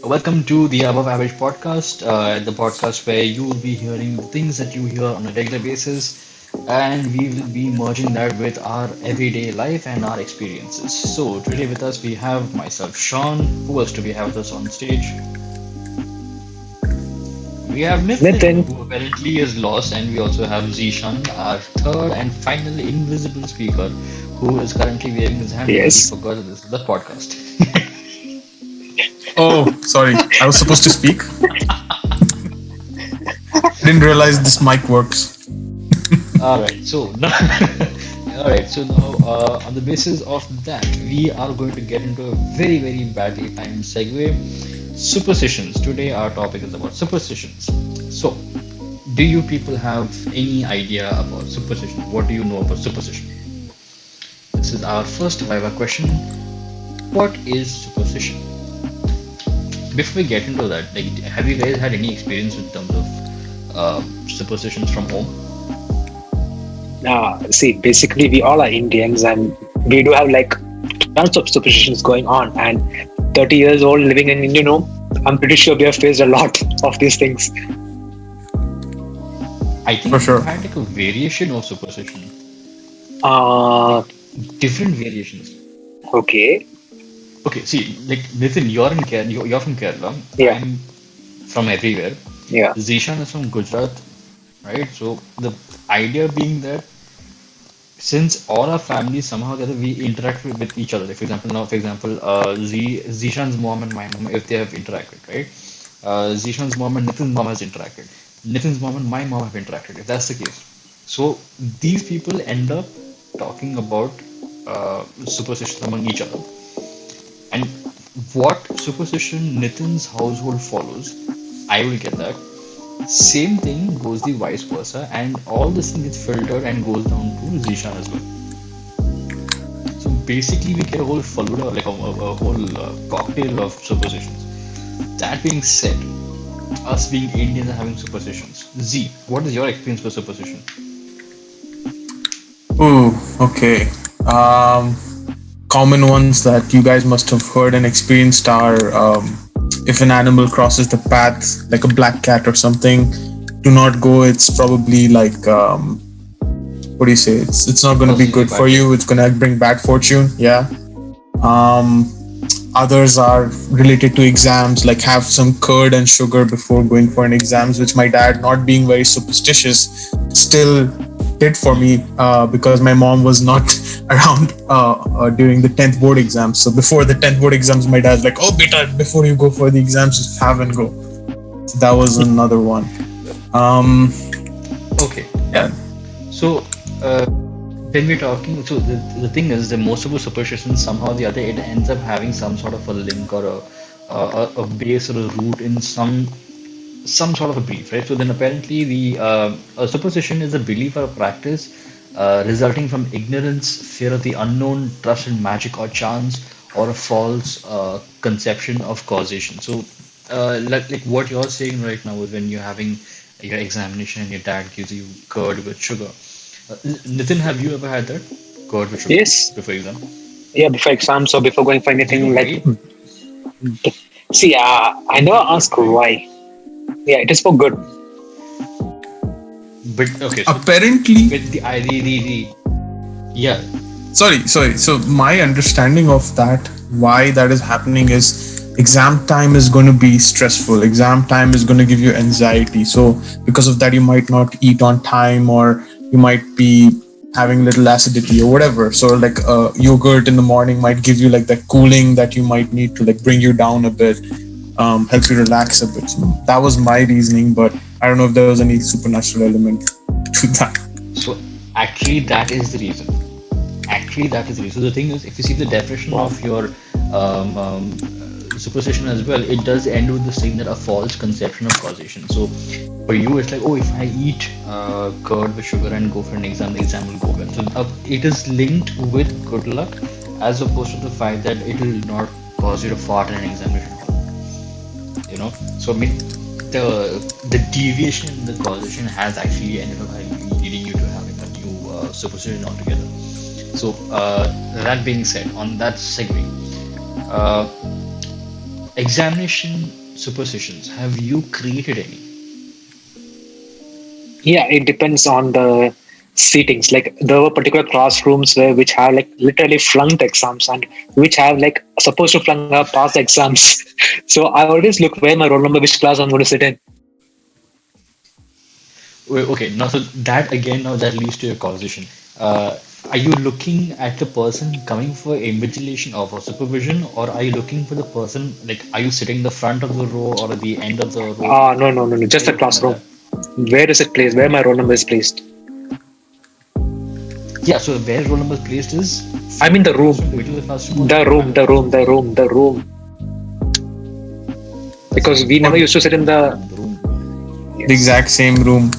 Welcome to the Above Average podcast, the podcast where you will be hearing the things that you hear on a regular basis, and we will be merging that with our everyday life and our experiences. So, today with us we have myself, Sean. Who else do we have with us on stage? We have Nitin, Nitin, who apparently is lost, and we also have Zishan, our third and final invisible speaker, who is currently waving his hand because he yes. forgot that this is the podcast. Oh, sorry. I was supposed to speak. I didn't realize this mic works. All right, so now, all right, so now on the basis of that, we are going to get into a very, very badly timed segue. Superstitions. Today, our topic is about superstitions. So, do you people have any idea about superstition? What do you know about superstition? This is our first Viva question. What is superstition? Before we get into that, like, have you guys had any experience in terms of superstitions from home? See, basically, we all are Indians and we do have like tons of superstitions going on. And 30 years old living in Indian home, I'm pretty sure we have faced a lot of these things. I think For we've sure. had like a variation of superstition, Uh, like different variations. okay. Okay, see, like Nitin, you're in Kerala, you're from Kerala. Yeah. I'm from everywhere. Yeah. Zishan is from Gujarat, right? So the idea being that since all our families somehow or the other we interact with each other. Like for example, Zishan's mom and my mom, if they have interacted, right? Zishan's mom and Nitin's mom has interacted. Nitin's mom and my mom have interacted. If that's the case, so these people end up talking about superstitions among each other. And what superstition Nitin's household follows, I will get that. Same thing goes the vice versa, and all this thing gets filtered and goes down to Zishan as well. So basically, we get a whole faluda, like a whole cocktail of superstitions. That being said, us being Indians and having superstitions. Z, what is your experience with superstition? Ooh, okay. Common ones that you guys must have heard and experienced are if an animal crosses the path, like a black cat or something, do not go. It's probably like what do you say? It's not going to be Causes you good bad for luck. you. It's going to bring bad fortune. Yeah. Um, Others are related to exams, like have some curd and sugar before going for an exams, which my dad, not being very superstitious, still did for me because my mom was not around during the 10th board exams. So before the 10th board exams, my dad's like, "Oh, beta, before you go for the exams, just have and go." So that was another one. Um, Okay, yeah. done. So, when we're talking, so the thing is, the most of the superstitions somehow or the other, it ends up having some sort of a link or a base or a root in some sort of a belief, right? So then apparently the a superstition is a belief or a practice resulting from ignorance, fear of the unknown, trust in magic or chance, or a false conception of causation. So, like what you're saying right now is when you're having your examination and your dad gives you curd with sugar. Nitin, have you ever had that curd with sugar Yes. before exam? Yeah, before exams or before going for Do you know anything like. why? See, I Do you never know what? ask Why? why. Yeah, it is for good. But okay, so Apparently, with the yeah. sorry. So my understanding of that, why that is happening is exam time is going to be stressful. Exam time is going to give you anxiety. So because of that, you might not eat on time, or you might be having little acidity or whatever. So like yogurt in the morning might give you like that cooling that you might need to like bring you down a bit, help you relax a bit. So that was my reasoning, but I don't know if there was any supernatural element to that. So actually, that is the reason. Actually, that is the reason. So the thing is, if you see the definition Wow. of your superstition as well, it does end with the saying that a false conception of causation. So for you, it's like, oh, if I eat curd with sugar and go for an exam, the exam will go well. So it is linked with good luck, as opposed to the fact that it will not cause you to fart in an examination hall. So I mean, the deviation in the causation has actually ended up leading you to having a new superstition altogether. So that being said, on that segue, uh, examination superstitions. Have you created any? Yeah, it depends on the seatings. Like there were particular classrooms where which have like literally flunked exams and which have like supposed to flunk up past exams. So I always look where my roll number, which class I'm going to sit in. Wait, okay, now so that again now that leads to your causation. Are you looking at the person coming for invigilation or for supervision, or are you looking for the person like are you sitting in the front of the row or at the end of the row? Ah, no, no, no, no, How just are the you looking at classroom. that? Where is it placed? Where my roll number is placed? Yeah, so where roll number placed is I front mean of the the classroom, room, middle of the classroom, or the the back room, of the the room, classroom. the room, the room. That's a Because we good What? never used to sit in question. the. The room. The Yes. exact same room,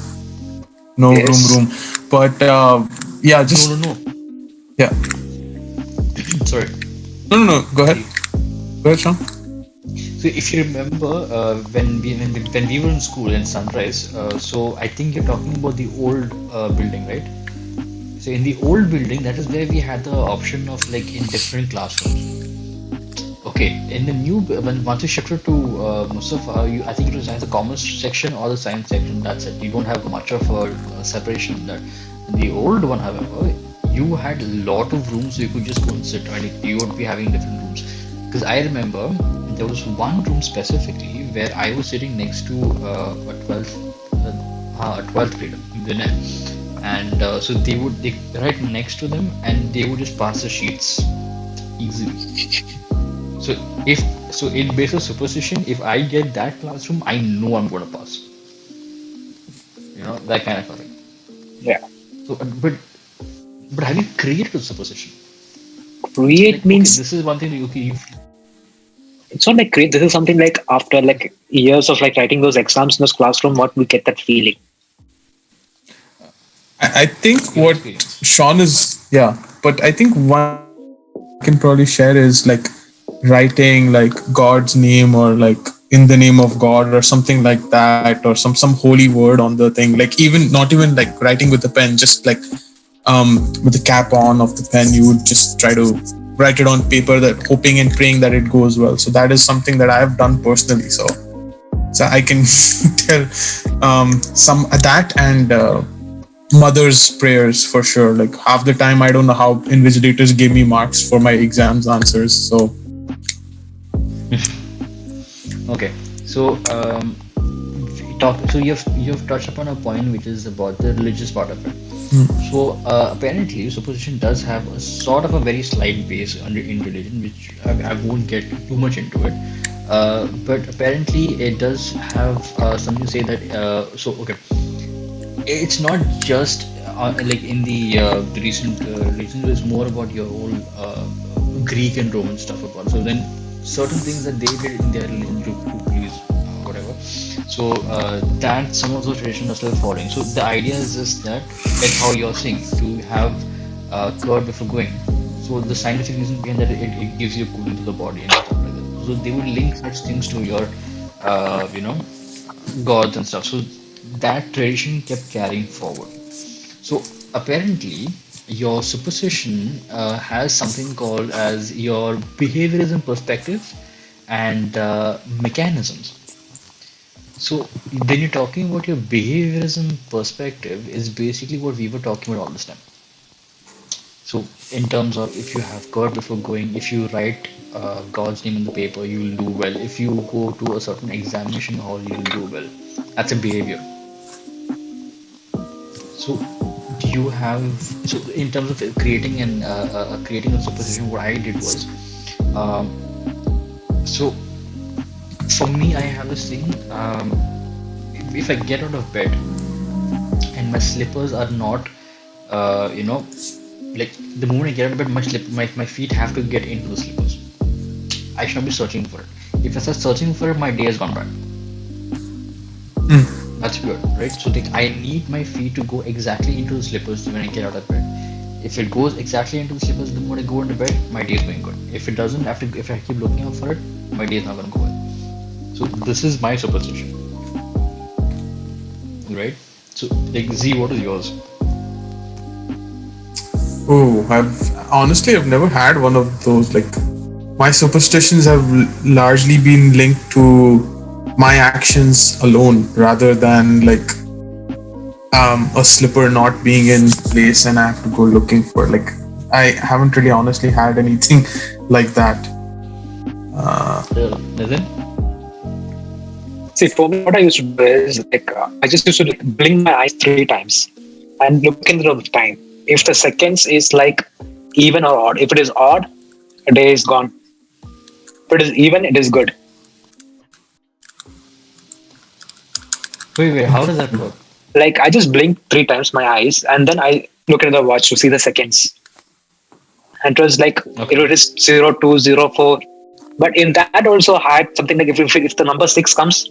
no Yes. room. But yeah, No, no, just no. yeah. Sorry. No. Go ahead. See, Go ahead, Sean. so if you remember, when we were in school in Sunrise, so I think you're talking about the old building, right? So in the old building, that is where we had the option of like in different classrooms. Okay, in the new when once you shifted to Mustafa, I think it was either the commerce section or the science section. That's it. You don't have much of a separation in that. In the old one, however, you had a lot of rooms you could just go and sit. I mean, you would be having different rooms. Because I remember there was one room specifically where I was sitting next to a 12th grader, Vinay, and so they right next to them, and they would just pass the sheets easily. So if so in base of superstition, if I get that classroom, I know I'm gonna pass. That kind of a thing. Yeah. So but have you created a superstition? Create Like okay, means this is one thing that okay, it's not like create. This is something like after like years of like writing those exams in those classroom, what we get that feeling. I think your what experience. Sean is, yeah, but I think one example I can probably share is like writing like God's name or like in the name of God or something like that, or some holy word on the thing. Like even not even like writing with a pen, just like with the cap on of the pen, you would just try to write it on paper, that hoping and praying that it goes well. So that is something that I have done personally. So I can tell some that and mother's prayers for sure. Like half the time, I don't know how invigilators gave me marks for my exams answers. So Okay, so so you've touched upon a point which is about the religious part of it. So apparently, superstition does have a sort of a very slight base in religion, which I won't get too much into it. But apparently, it does have something to say that. So okay, it's not just like in the recent religion. It's more about your whole Greek and Roman stuff about. So then certain things that they did in their religion to please whatever. So that some of those traditions are still following. So the idea is just that, like how you're saying, to have curd before going. So the scientific reason behind that it gives you cooling to the body and stuff like that. So they would link such things to your you know gods and stuff. So that tradition kept carrying forward. So apparently, your superstition has something called as your behaviorism perspective and mechanisms. So when you're talking about your behaviorism perspective, is basically what we were talking about all this time. So in terms of if you have God before going, if you write God's name in the paper, you'll do well. If you go to a certain examination hall, you'll do well. That's a behavior. So do you have so in terms of creating a superstition, what I did was um, so for me, I have this thing. If I get out of bed and my slippers are not, like the moment I get out of bed, my feet have to get into the slippers. I should not be searching for it. If I start searching for it, my day has gone bad. That's weird, right? So like I need my feet to go exactly into the slippers when I get out of bed. If it goes exactly into the slippers the moment I go into bed, my day is going good. If it doesn't, if I keep looking out for it, my day is not gonna go well. So this is my superstition, right? So like Z, what is yours? oh, I've never had one of those like My superstitions have largely been linked to my actions alone rather than like a slipper not being in place and I have to go looking for like I haven't really honestly had anything like that. Nathan? See, for me, what I used to do is like I just used to like blink my eyes 3 times and look into the time. If the seconds is like even or odd, if it is odd, a day is gone. If it is even, it is good. Wait, how does that work? Like I just blink 3 times my eyes and then I look into the watch to see the seconds. And it was like Okay. it is 0204. But in that also had something like if the number 6 comes,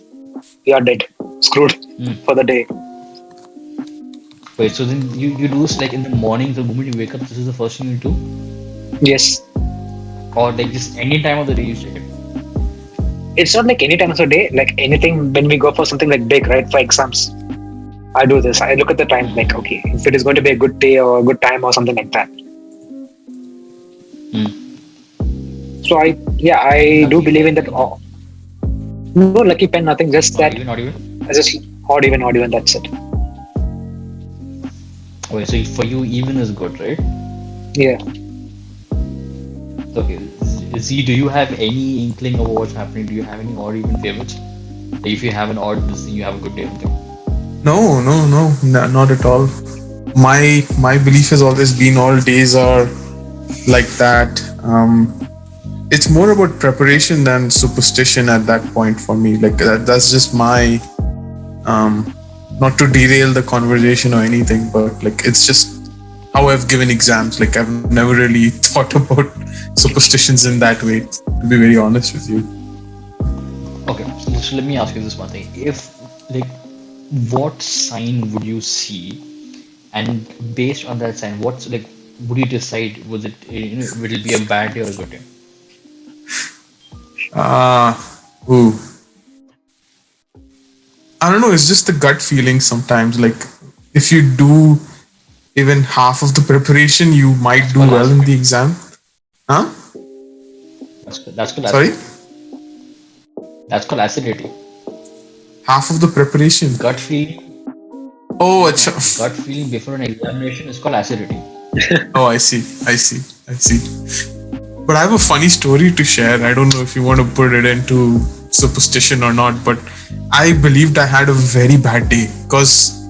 you are dead, screwed Hmm. for the day. Wait, so then you do this like in the morning, the moment you wake up, this is the first thing you do? Yes. Or like just any time of the day you check it? It's not like any time of the day, like anything when we go for something like big, right? For exams. I do this. I look at the time like, okay, if it is going to be a good day or a good time or something like that. Hmm. So I do Lucky believe in pen, that. Oh, no lucky pen, nothing. Just not that. even, not even. Just odd even. That's it. Wait, so for you, even is good, right? Yeah. Okay. Z, do you have any inkling of what's happening? Do you have any odd even favorites? Like if you have an odd this thing, you have a good day with them. No, not at all. My belief has always been all days are like that. It's more about preparation than superstition at that point for me. Like that's just my not to derail the conversation or anything, but like it's just how I've given exams. Like I've never really thought about superstitions in that way, to be very honest with you. Okay, so let me ask you this one thing. If like what sign would you see, and based on that sign, what's like would you decide was it will it be a bad day or a good day? Uh ooh. I don't know, it's just the gut feeling sometimes. Like if you do even half of the preparation, you might That's do called well in the acidity. exam. Huh? That's called Sorry? acidity. That's called acidity. Half of the preparation. Gut feeling. Oh, No, acha. no. Gut feeling before an examination is called acidity. Oh, I see. But I have a funny story to share. I don't know if you want to put it into superstition or not, but I believed I had a very bad day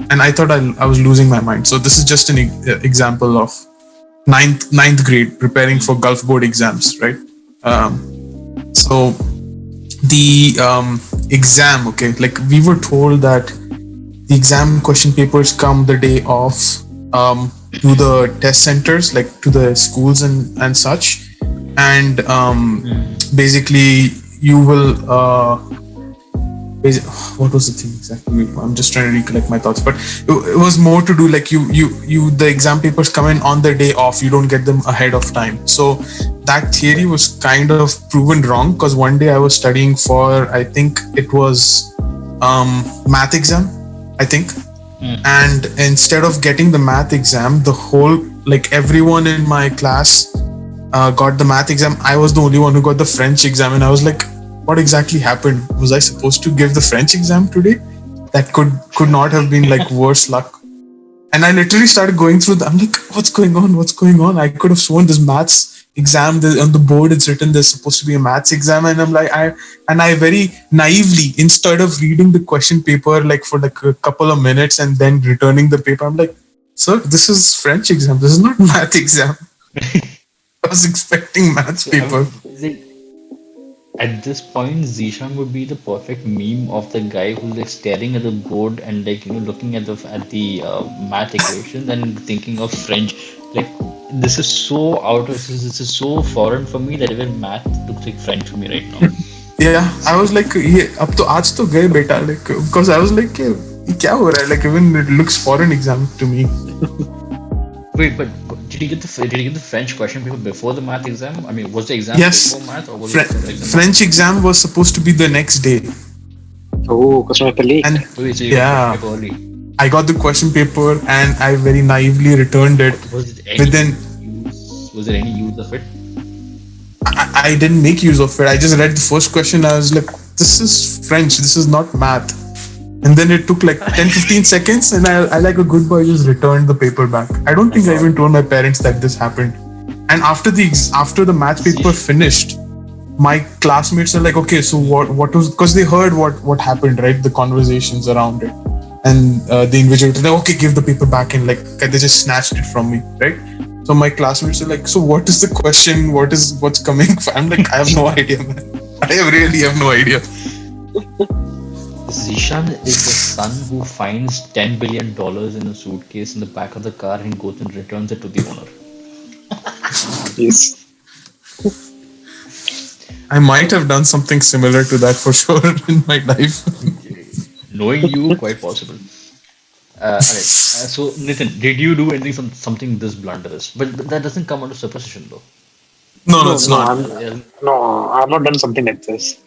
and I thought I was losing my mind. So this is just an example of ninth grade preparing for Gulf board exams, right? So the exam, okay, like we were told that the exam question papers come the day of to the test centers, like to the schools and such, and basically you will what was the thing exactly? I'm just trying to recollect my thoughts, but it was more to do like you the exam papers come in on the day off. You don't get them ahead of time. So that theory was kind of proven wrong because one day I was studying for, I think it was math exam, I think. And instead of getting the math exam, the whole like everyone in my class got the math exam. I was the only one who got the French exam, and I was like, "What exactly happened? Was I supposed to give the French exam today? That could not have been like worse luck." And I literally started going through. I'm like, "What's going on? What's going on?" I could have sworn this maths exam on the board it's written there's supposed to be a maths exam, and I very naively, instead of reading the question paper like for like a couple of minutes and then returning the paper, I'm like, "Sir, this is French exam. This is not math exam." I was expecting maths So I paper. mean, is it at this point, Zishan would be the perfect meme of the guy who's like staring at the board and like looking at the math equations and thinking of French. Like this is so out of this is so foreign for me that even math looks like French for me right now. Yeah, I was like, ये अब तो आज तो गए बेटा, like because I was like, ये क्या हो रहा है? Like even it looks foreign exam to me. Wait, but did you get the French question paper before the math exam? I mean, was the exam before Yes, math or was it before the exam? French exam was supposed to be the next day, Oh, question paper leaked. and Wait, so you got the question yeah, paper early. I got the question paper and I very naively returned it Was it any within. use? Was there any use of it? I didn't make use of it. I just read the first question. I was like, this is French. This is not math. And then it took like 10-15 seconds, and I like a good boy just returned the paper back. I don't My think I God. even told my parents that this happened. And after the math paper Zeeshan. finished, my classmates are like, okay, so what was, because they heard what happened, right? The conversations around it, and the invigilator, like, okay, give the paper back, and like they just snatched it from me, right? So my classmates are like, so what is the question? What's coming? I'm like, I have no idea, man. I really have no idea. Zishan is the son who finds $10 billion in a suitcase in the back of the car and goes and returns it to the owner. Yes. I might have done something similar to that for sure in my life. Knowing you, quite possible. Alright. So, Nitin, did you do anything something this blunderous? But that doesn't come under superstition, though. No, No, it's no, not. Yeah, no, I've not done something like this.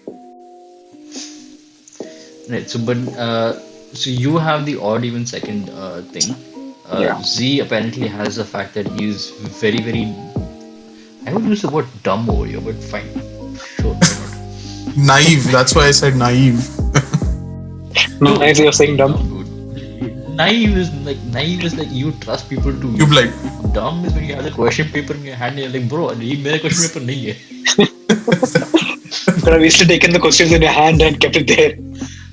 right. So you have the odd even second thing. Yeah. Z apparently has the fact that he's very, very. I would use the word dumb over here, but fine. Sure, why not? Naive. That's why I said naive. No, as you're saying dumb. Dude. Naive is like you trust people to. You like, Dumb is when you have the question paper in your hand and you're like, bro, ये मेरा question paper नहीं है. But I've used to taken the questions in your hand and kept it there.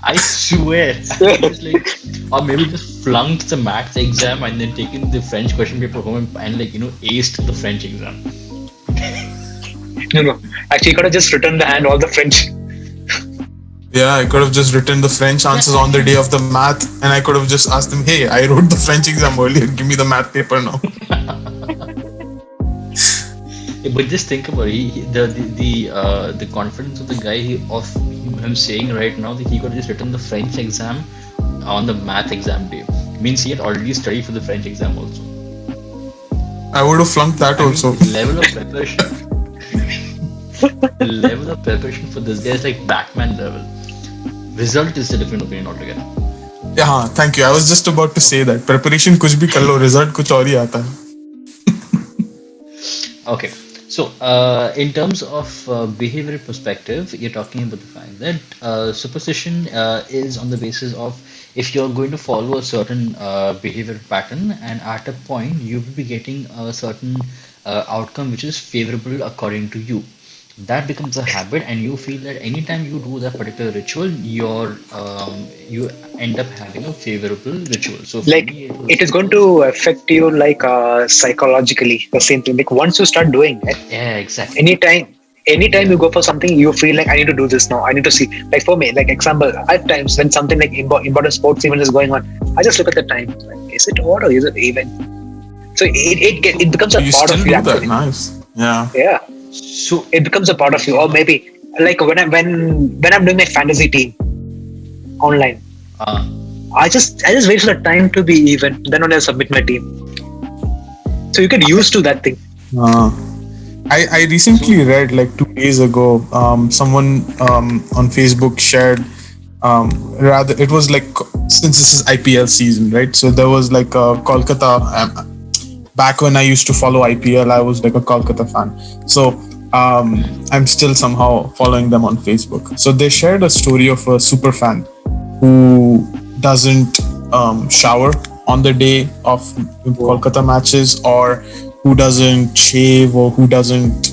I swear. I was like, or maybe just flunked the maths exam and then taken the French question paper home and like, aced the French exam. No, no. Actually, you could have just written the hand all the French. yeah, I could have just written the French answers on the day of the math, and I could have just asked them, hey, I wrote the French exam earlier. Give me the math paper now. Yeah, but just think about it. The confidence of the guy of him saying right now that he could have just written the French exam on the math exam day means he had already studied for the French exam also. I would have flunked that I mean, also. the level of preparation. The level of preparation for this guy is like Batman level. Result is a different opinion altogether. Yeah, thank you. I was just about to say that. Preparation kuch bhi kar lo, result kuch aur hi aata hai. Okay, so in terms of behavioral perspective, you're talking about the fact that superstition is on the basis of if you're going to follow a certain behavior pattern, and at a point you will be getting a certain outcome which is favorable according to you. That becomes a habit, and you feel that anytime you do that particular ritual, you end up having a favorable ritual. So for Like, me, it is going to affect you like psychologically. The same thing. Like once you start doing it, yeah, exactly. anytime Yeah, you go for something, you feel like I need to do this now. I need to see. Like for me, like example, at times when something like important sports event is going on, I just look at the time. Like, is it odd or is it even? So it becomes a You part still of you do that. actually. Nice. Yeah. Yeah, so it becomes a part of you. Or maybe like when I'm doing my fantasy team online, uh, I just wait for the time to be even. Then only I submit my team. So you get used to that thing. Uh, I recently read like 2 days ago, someone on Facebook shared, rather, it was like, since this is IPL season, right? So there was like a Kolkata, back when I used to follow IPL, I was like a Kolkata fan. So I'm still somehow following them on Facebook. So they shared a story of a super fan who doesn't shower on the day of Kolkata matches, or who doesn't shave, or who doesn't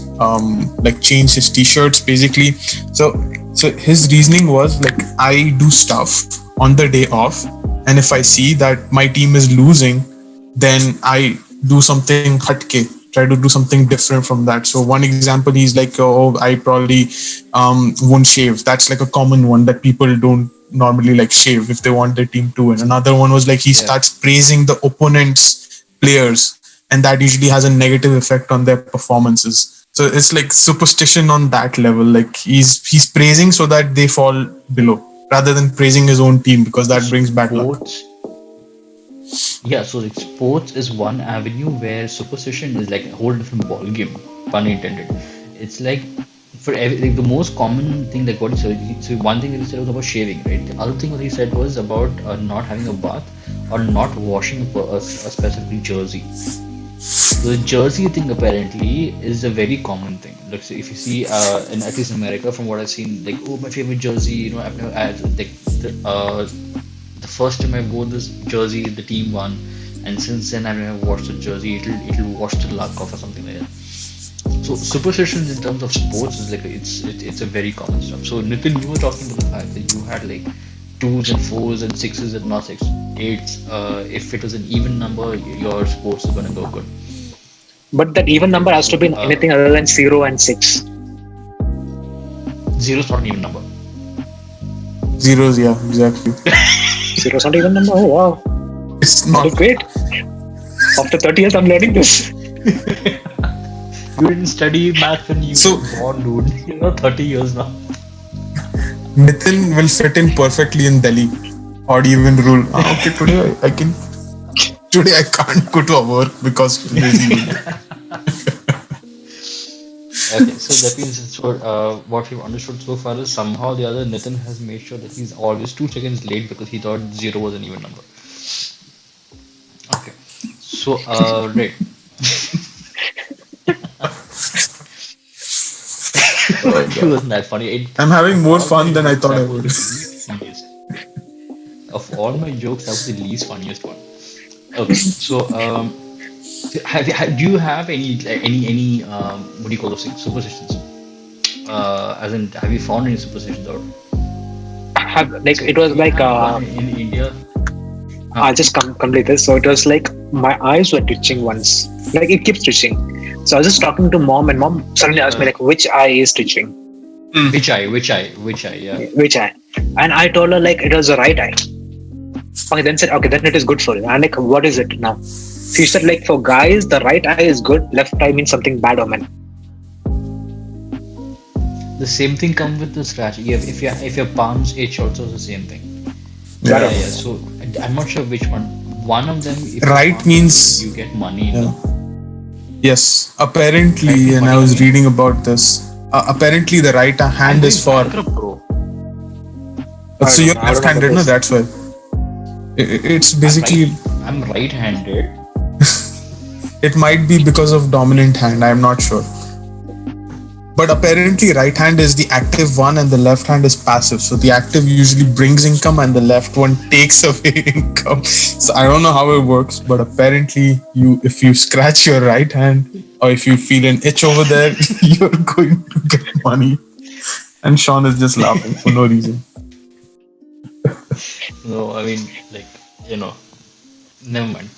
like change his t-shirts basically. So his reasoning was like, I do stuff on the day off, and if I see that my team is losing, then I do something hatke, try to do something different from that. So one example, he's like, oh, I probably won't shave. That's like a common one, that people don't normally like shave if they want their team to win. Another one was like, he yeah. starts praising the opponent's players, and that usually has a negative effect on their performances. So it's like superstition on that level. Like he's praising so that they fall below, rather than praising his own team, because that brings bad luck. Sports, yeah, so like sports is one avenue where superstition is like a whole different ball game, pun intended. It's like like the most common thing that what he said. So one thing that he said was about shaving, right? The other thing what he said was about not having a bath or not washing a specific jersey. The jersey thing apparently is a very common thing. Like, so if you see, in at least in America, from what I've seen, like, oh, my favorite jersey, I've never had like the first time I wore this jersey, the team won, and since then I've never washed the jersey. It'll wash the luck off or something like that. So superstitions in terms of sports is like it's a very common stuff. So Nitin, you were talking about the fact that you had like twos and fours and sixes and not six, eights. If it was an even number, your sports is gonna go good. But that even Okay, number has to so be anything other than 0 and 6. zero is not an even number. Zeros, yeah, exactly. 0 is not even number. Oh wow, It's that not. is great. After 30 years, I'm learning this. You didn't study math when you So were born, dude. 30 years now. Nitin will fit in perfectly in Delhi. Odd even rule. Okay, today I can. Today I can't go to work because there's even. Okay, so that means what we've understood so far is somehow or the other Nitin has made sure that he's always 2 seconds late because he thought zero was an even number. Okay, so right. Oh, It God. wasn't that funny. I'm having Of more all my fun than I jokes, thought I that would. was the least funniest. Of all my jokes, that was the least funniest one. Okay, so do you have any what do you call those things? Superstitions? As in, have you found any superstitions out? Like So it was we like have one in India. Huh. I'll just complete this. So it was like my eyes were twitching once. Like it keeps twitching. So I was just talking to mom, and mom suddenly asked me Uh, like, which eye is twitching? which eye? Which eye? Which eye? Yeah. Which eye? And I told her like it was the right eye. Okay, then said okay, then it is good for you. And like, what is it now? She said like for guys, the right eye is good. Left eye means something bad omen. The same thing comes with the scratch. If your palms itch, also the same thing. Bad Yeah, Yeah. yeah. omen. So I'm not sure which one. One of them, if your Right palms itch, you means. get money in Yeah. them. Yes. Right Apparently, means and I money was coming. reading about this. Apparently, the right I'm hand is going for. bankrupt, bro. I So don't you're know. I don't know about left-handed, no? this. That's why. It's I'm right. basically. I'm right-handed. It might be because of dominant hand. I'm not sure. But apparently, right hand is the active one and the left hand is passive. So the active usually brings income and the left one takes away income. So I don't know how it works, but apparently, if you scratch your right hand or if you feel an itch over there, you're going to get money. And Sean is just laughing for no reason. No, I mean, like, you know, never mind.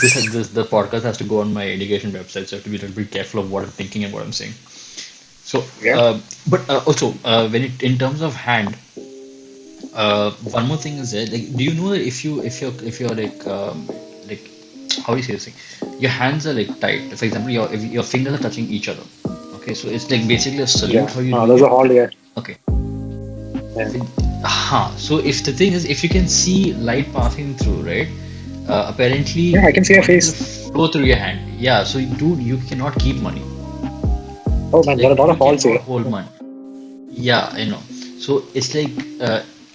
This the podcast has to go on my education website, so I have to be a little bit careful of what I'm thinking and what I'm saying. So, Yeah. but also, when it in terms of hand, one more thing is there. Like, do you know that if you're like how do you say this thing? Your hands are like tight. For example, if your fingers are touching each other. Okay, so it's like basically a salute. Yeah. How you No, doing there's a it? hall here. Okay. Yeah. So if the thing is, if you can see light passing through, right? Apparently, Yeah, I can see your money will face. flow through your hand. Yeah, so dude, you cannot keep money. Oh man, there are a Like lot you of halls cannot here. hold money. Yeah, I know. So it's like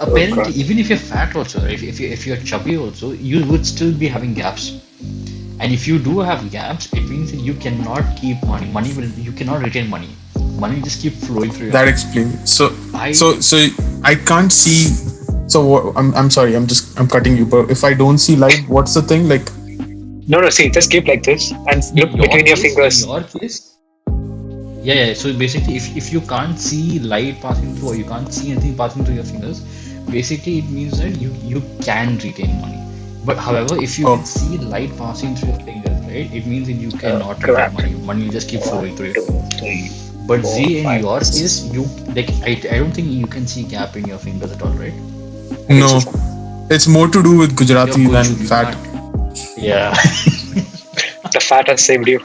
Oh apparently, god. even if you're fat also, if you're chubby also, you would still be having gaps. And if you do have gaps, it means that you cannot keep money. You cannot retain money. Money just keep flowing through your That hand. explains it. So, I so, so I can't see. So I'm sorry. I'm cutting you. But if I don't see light, what's the thing? Like, No, no, see, just keep like this and in look your between your case, in fingers. your case, yeah. So basically, if you can't see light passing through or you can't see anything passing through your fingers, basically it means that you can retain money. But however, if you can oh, see light passing through your fingers, right, it means that you cannot retain Correct. money. Money will just keep flowing One, through you. two, three, But four, Z, in five, your six. case, you like I don't think you can see gap in your fingers at all, right? I can see no, some. it's more to do with You're Gujarati good, than you fat. can't. Yeah. The fat has saved you.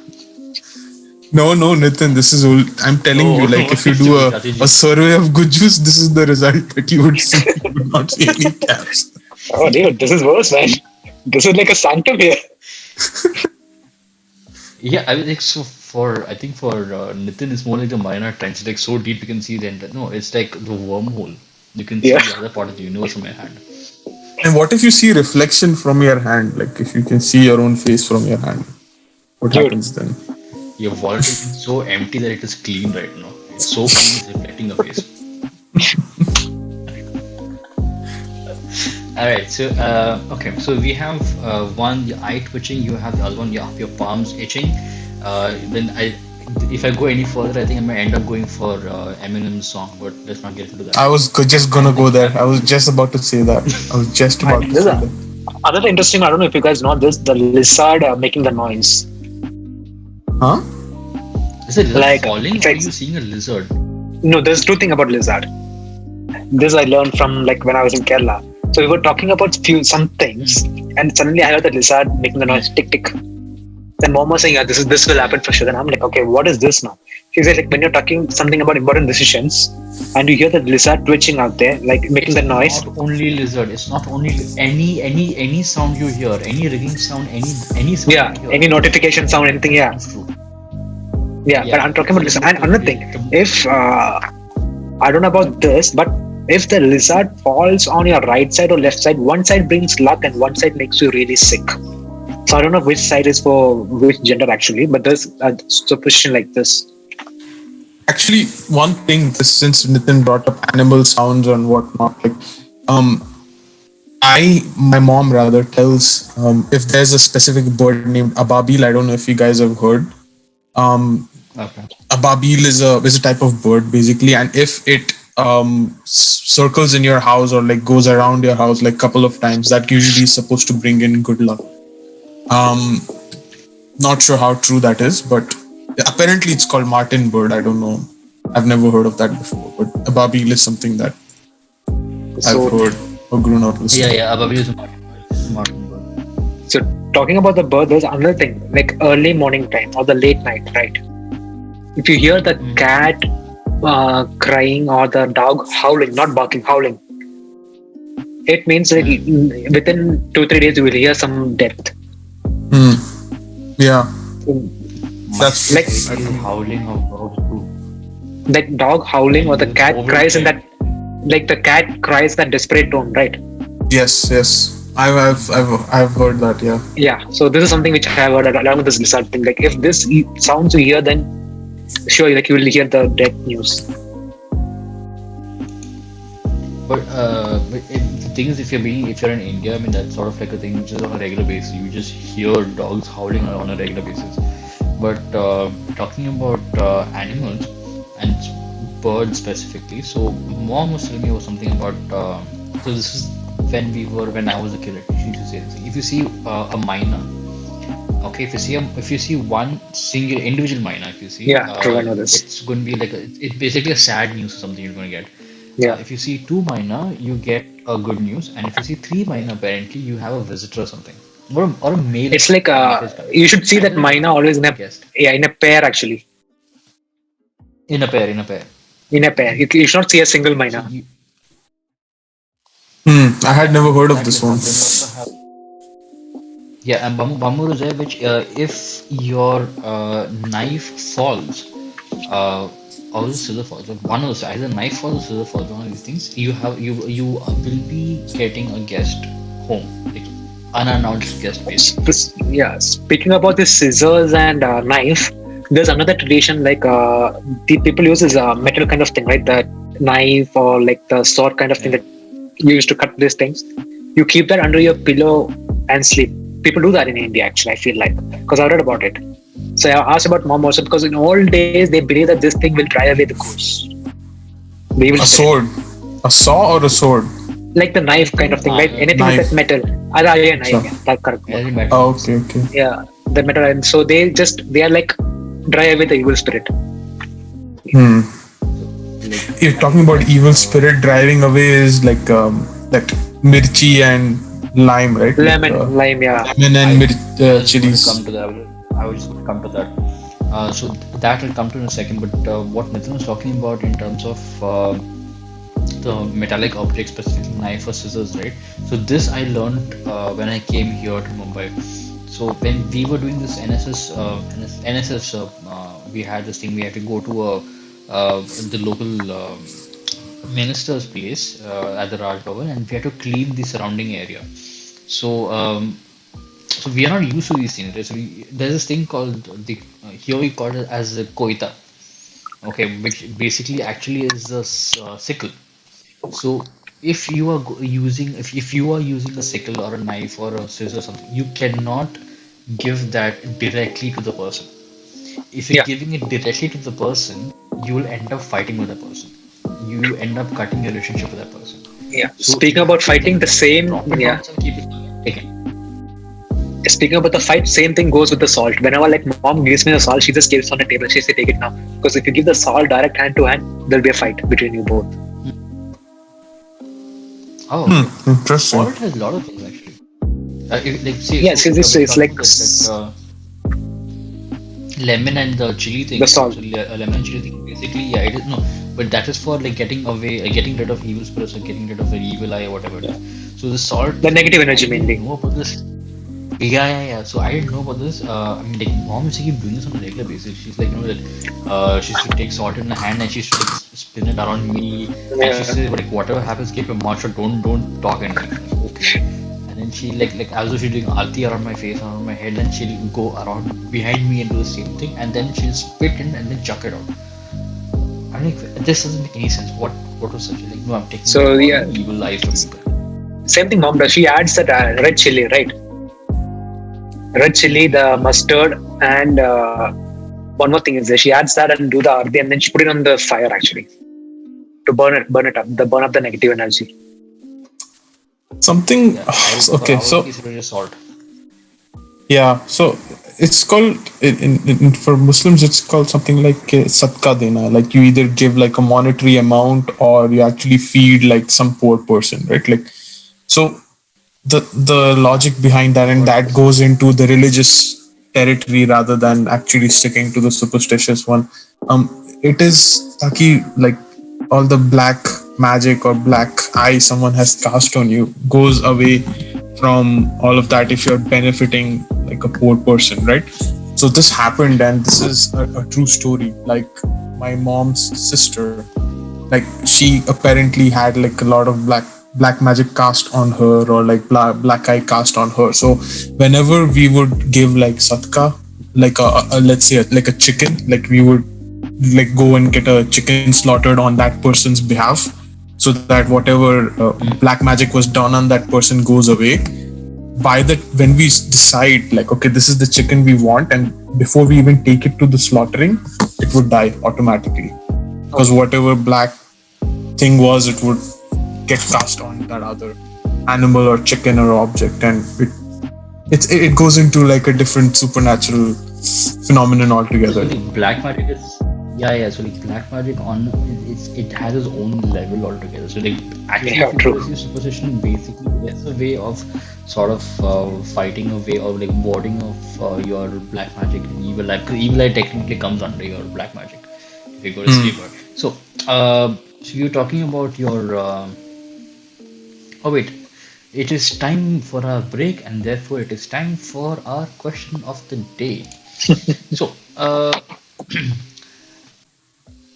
No, no, Nitin, this is old. I'm telling you, No, like, if you it's do Gujarati a ji. survey of Gujus, this is the result that you would see. You would not see any gaps. Oh dude, this is worse, man. This is like a sanctum here. Yeah, I mean, like, so I think for Nitin, it's more like the minor trench, like so deep you can see the end. No, it's like the wormhole. You can see Yeah. the other part of the universe from your hand. And what if you see reflection from your hand? Like, if you can see your own face from your hand. What Dude, happens then? Your wallet is so empty that it is clean right now. It's so clean, it's reflecting your face. All right, so okay, so we have one your eye twitching, you have the other one, you have your palms itching. Then if I go any further, I think I might end up going for Eminem's song, but let's not get into that. I was just gonna And go then there. I was just about to say that. I was just and about to this say that. another interesting. I don't know if you guys know this. The lizard making the noise. Huh? is it lizard Like, falling it's or are like you seeing a lizard? no. There's two things about lizard. This I learned from like when I was in Kerala. So we were talking about some things, and suddenly I heard the lizard making the noise tick tick. Then mom was saying, yeah, this will happen for sure. Then I'm like, okay, what is this now? She said like when you're talking something about important decisions, and you hear the lizard twitching out there, like making It's the noise. not only lizard. It's not only any sound you hear, any ringing sound, any sound Yeah, you any hear. notification sound, anything. Yeah, It's true. yeah. But Yeah. I'm talking So about lizard. And another thing, the if I don't know about this, but if the lizard falls on your right side or left side, one side brings luck and one side makes you really sick. So I don't know which side is for which gender actually, but there's a superstition like this. Actually, one thing, since Nitin brought up animal sounds and whatnot, like, um, my mom rather tells if there's a specific bird named ababil. I don't know if you guys have heard. Um, okay. ababil is a type of bird basically, and if it circles in your house or like goes around your house like couple of times, that usually is supposed to bring in good luck. Um, Not sure how true that is, but apparently it's called martin bird. I don't know. I've never heard of that before, but ababil is something that I've So heard or grown up Yeah, listening. yeah. Ababil is a Martin bird. so talking about the bird, there's another thing, like early morning time or the late night, right? If you hear the cat crying or the dog howling, not barking, howling, it means like within 2 3 days you will hear some death. Hmm. Yeah, My that's Like favorite is howling of dogs too. that dog howling or the It's cat over cries in there. that, like the cat cries that desperate tone, right? yes. I've heard that. Yeah. Yeah. So this is something which I have heard along with this lizard thing. Like if this sounds you hear, then sure, like you will hear the death news. But the thing is, if you're in India, I mean that's sort of like a thing which is on a regular basis. You just hear dogs howling on a regular basis. But talking about animals and birds specifically, so mom was telling me about something about. So this is when I was a kid. She used to say this thing. If you see a myna, okay, if you see one single individual myna, if you see, Yeah, true. I know this. it's going to be like it's basically a sad news or something you're going to get. Yeah. If you see two minor, you get a good news, and if you see three minor, apparently you have a visitor or something, or a male It's like manifest guy. you should see that Either way, Mina always in a, guest yeah, in a pair actually. in a pair. In a pair. You should not see a single So Mina. you I had never heard of exactly. this So one. then you also have yeah, and bamboo is there, which if your knife falls, or the scissor falls, like one of those, either knife falls or scissor falls, one of these things, you will be getting a guest home, like unannounced guest basically. Yeah. Speaking about the scissors and knife, there's another tradition like the people use is a metal kind of thing, right? The knife or like the sword kind of thing that you used to cut these things. You keep that under your pillow and sleep. People do that in India, actually. I feel like because I read about it. So I asked about mom also because in old days they believe that this thing will drive away the ghosts, the evil A spirit. sword, a saw or a sword? Like the knife kind of thing, right? Anything with Knife. that metal. Yeah, knife. Sure. Yeah, that correct. Very metal. Oh, okay. Yeah, the metal. And so they are like drive away the evil spirit. Hmm. Like You're talking about evil spirit driving away is like that mirchi and lime, right? Lemon, Like, lime. Yeah, lemon and just going to chilies. come to that. I was just going to come to that. So that will come to in a second. But what Nitin was talking about in terms of the metallic object, specifically knife or scissors, right? So this I learned when I came here to Mumbai. So when we were doing this NSS, we had this thing. We had to go to the local minister's place at the Raj Bhavan, and we had to clean the surrounding area. So So we are not used to these things. Right? So there's this thing called here we call it as a koita. Okay, which basically actually is a sickle. So if you are using if you are using a sickle or a knife or a scissor or something, you cannot give that directly to the person. If you're Yeah, giving it directly to the person, you will end up fighting with that person. You end up cutting your relationship with that person. yeah. So Speaking you about have to fighting, think the about it. same. Drop it Yeah. once and keep it taken. Speaking about the fight, same thing goes with the salt. Whenever like mom gives me the salt, she just gives it on the table. She say, "Take it now," because if you give the salt direct hand to hand, there'll be a fight between you both. Oh, okay. Interesting. Salt has a lot of things actually. Like say Yeah, so so this when you're is talking like about that lemon and the chili the thing, salt, so lemon and chili thing basically yeah it is no, but that is for like getting away, getting rid of evil spirits or getting rid of an evil eye or whatever it is. So the salt the thing, negative I energy didn't mainly. know about this. Yeah. So I didn't know about this. I mean, like, mom used to keep doing this on a regular basis. She's like, she used to take salt in her hand and she used to like spin it around me, and she Yeah. said, like, whatever happens, keep your mouth shut. Don't talk anything. I said, okay. And then she like as though she's doing arti around my face, around my head, and she'll go around behind me and do the same thing, and then she'll spit in and then chuck it out. I'm like, this doesn't make any sense. What was such like? No, I'm taking So away all yeah, the evil eyes from people. same thing mom does. She adds that red chili, right? Red chili, the mustard, and one more thing is there. She adds that and do the arti, and then she put it on the fire actually to burn it up, burn up the negative energy. Something. Yeah, I for Okay, our so case it was just salt. yeah, so it's called for Muslims. It's called something like sadka dena. Like you either give like a monetary amount or you actually feed like some poor person, right? Like so the logic behind that, I've and heard of that this. goes into the religious territory rather than actually sticking to the superstitious one. It is taki like all the black magic or black eye someone has cast on you goes away from all of that if you're benefiting like a poor person, right? So this happened, and this is a true story. Like my mom's sister, like she apparently had like a lot of black magic cast on her, or like black eye cast on her. So whenever we would give like satka, like a let's say like a chicken, like we would like go and get a chicken slaughtered on that person's behalf, so that whatever black magic was done on that person goes away. By the when we decide like, okay, this is the chicken we want, and before we even take it to the slaughtering, it would die automatically, because whatever black thing was, it would get cast on that other animal or chicken or object, and it goes into like a different supernatural phenomenon So altogether. like black magic is yeah. So like black magic on it has its own level altogether. So like actually, Yeah, if you go to true. see superstition, basically it's a way of sort of fighting, a way of like warding of your black magic and evil eye. Because evil eye technically comes under your black magic if you go to Hmm. sleep. So so you're talking about your oh wait. It is time for our break, and therefore it is time for our question of the day. So,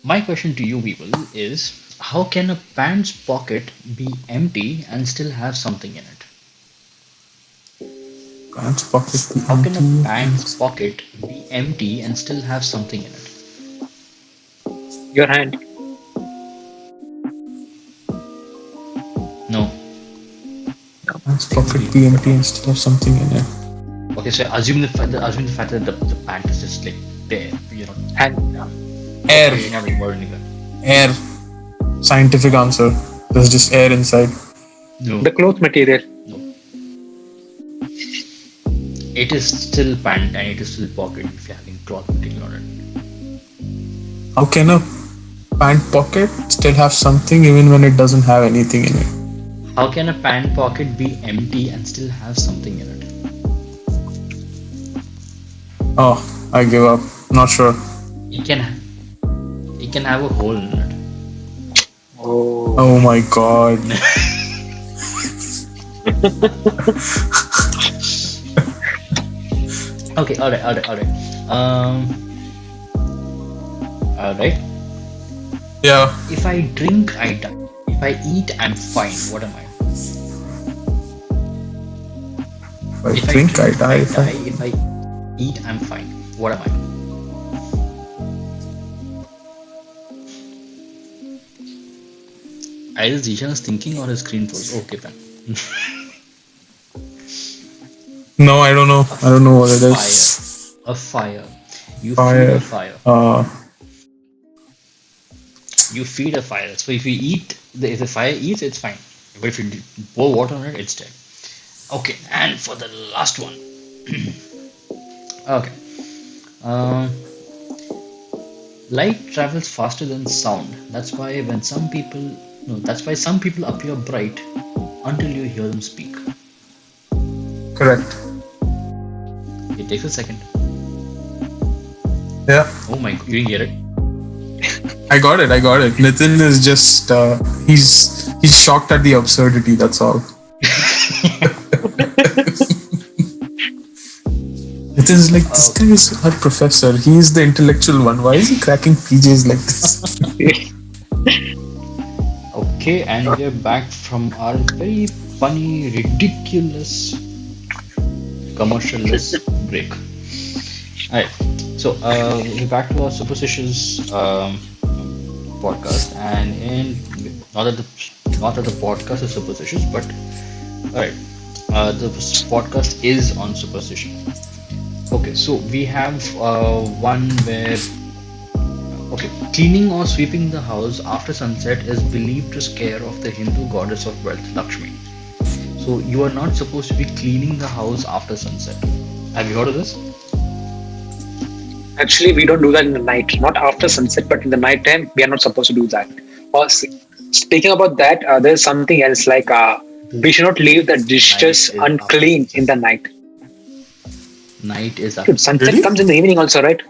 my question to you people is how can a pants pocket be empty and still have something in it? Pants pocket be How can a empty. pants pocket be empty and still have something in it? Your hand. No, Pants take the pocket lead. be empty and still have something in it. Okay, so assume the fact that the pant is just like there, you know. Hand. Air. Okay, you're not involved in that. Air. Scientific answer. There's just air inside. No, The cloth material. no. It is still pant and it is still pocket if you're having cloth material on it. How can a pant pocket still have something even when it doesn't have anything in it? How can a pant pocket be empty and still have something in it? Oh, I give up. Not sure. It can it can have a hole in it. Oh. Oh my god. Okay, alright. Alright. Yeah. If I drink, I die. If I eat, I'm fine. What am I? If I If I drink, I drink, die. I If I die. If I eat, I'm fine. What am I? Either Zishan is thinking or his screen froze. Okay, then. no, I don't know. A I don't know what it fire. is. A fire. You feed a Fire. fire. Uh, You feed a fire. So if you eat, if the fire eats, it's fine. But if you pour water on it, it's dead. Okay, and for the last one. Okay. Um, Light travels faster than sound. That's why some people appear bright until you hear them speak. correct. It takes a second. Yeah, Oh my, you didn't get it? I got it. I got it. Nitin is just he's shocked at the absurdity. That's all. Nitin is like, this guy Okay. is our professor. He is the intellectual one. Why is he cracking PJs like this? Okay, and we're back from our very funny, ridiculous, commercialless break. Alright, so we're back to our superstitious podcast, and in not that the podcast is superstitious, but alright, the podcast is on superstition. Okay, so we have one where okay, cleaning or sweeping the house after sunset is believed to scare off the Hindu goddess of wealth, Lakshmi. So you are not supposed to be cleaning the house after sunset. Have you heard of this? Actually, we don't do that in the night, not after sunset, but in the night time, we are not supposed to do that. Or speaking about that, there's something else like we should not leave the Night dishes is after unclean in sunset. the night. Night is Dude, after sunset sunset. Really? comes in the evening also, right?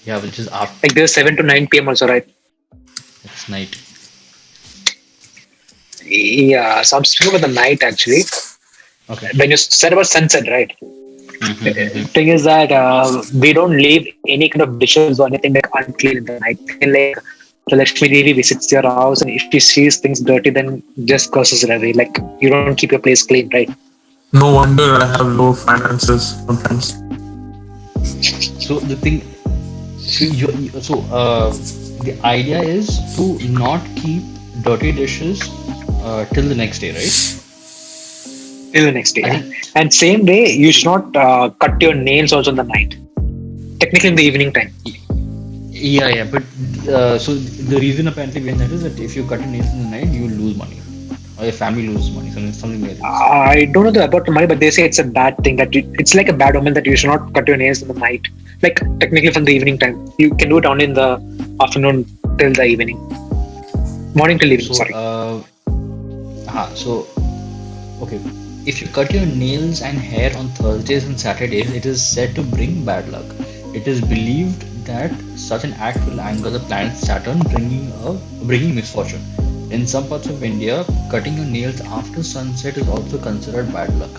Yeah, which is after Like there's 7 to 9 p.m. also, right? it's night. Yeah, so I'm speaking about the night actually. Okay. When you said about sunset, right? Mm-hmm. Thing is that we don't leave any kind of dishes or anything like unclean in the night. And like the Lakshmi Devi visits your house, and if she sees things dirty, then just curses her away. Like you don't keep your place clean, right? No wonder I have low finances sometimes. So the thing, the idea is to not keep dirty dishes till the next day, right? Till the next day. I Yeah. think And same day, you should not cut your nails also in the night. Technically, in the evening time. yeah, but so the reason apparently behind that is that if you cut your nails in the night, you lose money, or your family loses money, something like this. I don't know about the money, but they say it's a bad thing it's like a bad omen that you should not cut your nails in the night. Like technically from the evening time, you can do it only in the afternoon till the evening, morning till evening. So Sorry. so okay, if you cut your nails and hair on Thursdays and Saturdays, it is said to bring bad luck. It is believed that such an act will anger the planet Saturn, bringing misfortune. In some parts of India, cutting your nails after sunset is also considered bad luck.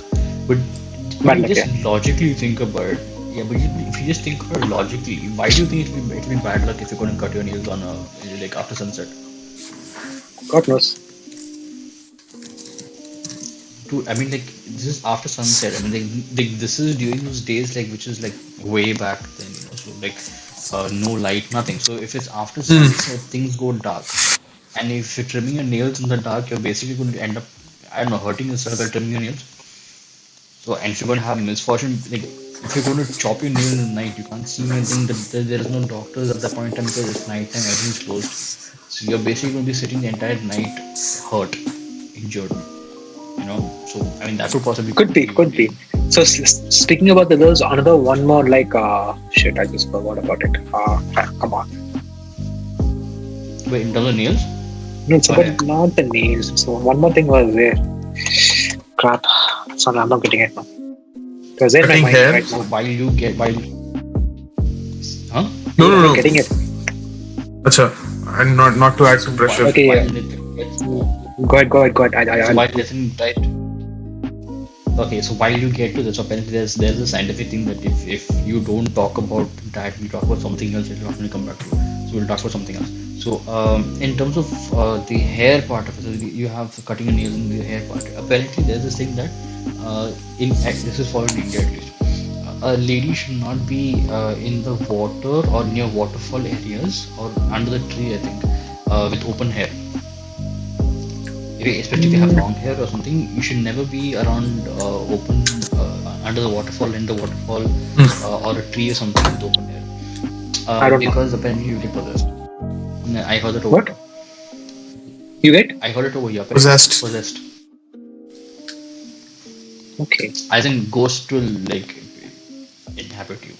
But when Bad you luck. just Yeah. logically think about it, yeah, but if you just think about it logically, why do you think it'll be bad luck if you're going to cut your nails on like after sunset? God knows. Dude, I mean, like this is after sunset. I mean, this is during those days, like which is like way back then, So like, no light, nothing. So if it's after sunset, things go dark. And if you're trimming your nails in the dark, you're basically going to end up, I don't know, hurting yourself by trimming your nails. So, and if you're going to have misfortune, like if you're going to chop your nails in the night, you can't see anything. There is no doctors at that point in time because it's night time, everything's closed. So you're basically going to be sitting the entire night hurt, injured. So I mean that could possibly Could be. Could be. So speaking about there's another one more like shit. I just forgot about it. Come on. wait in terms of nails No, it's or about hair. not the nails. So one more thing was there. Crap. Sorry, I'm not getting it now. It was in my Cutting mind hair? right So now. Huh? No, I'm no, not no. getting it. Acha, and not to add to So pressure. Okay, yeah. gets Go ahead. so while listening right. Okay, so while you get to this, apparently there's a scientific thing that if you don't talk about that, we talk about something else, it'll not come back to you. So we'll talk about something else. So in terms of the hair part of it, so you have cutting your nails in the hair part. Apparently there's this thing that this is for in India at least. A lady should not be in the water or near waterfall areas or under the tree, I think, with open hair. Especially if you have long hair or something, you should never be around open under the waterfall, in the waterfall, or a tree or something with open hair. I don't know. Because apparently you get possessed. I heard that over What? here. You get? I heard it over here. Apparently. Possessed. Possessed. Okay. I think ghosts will like inhabit you,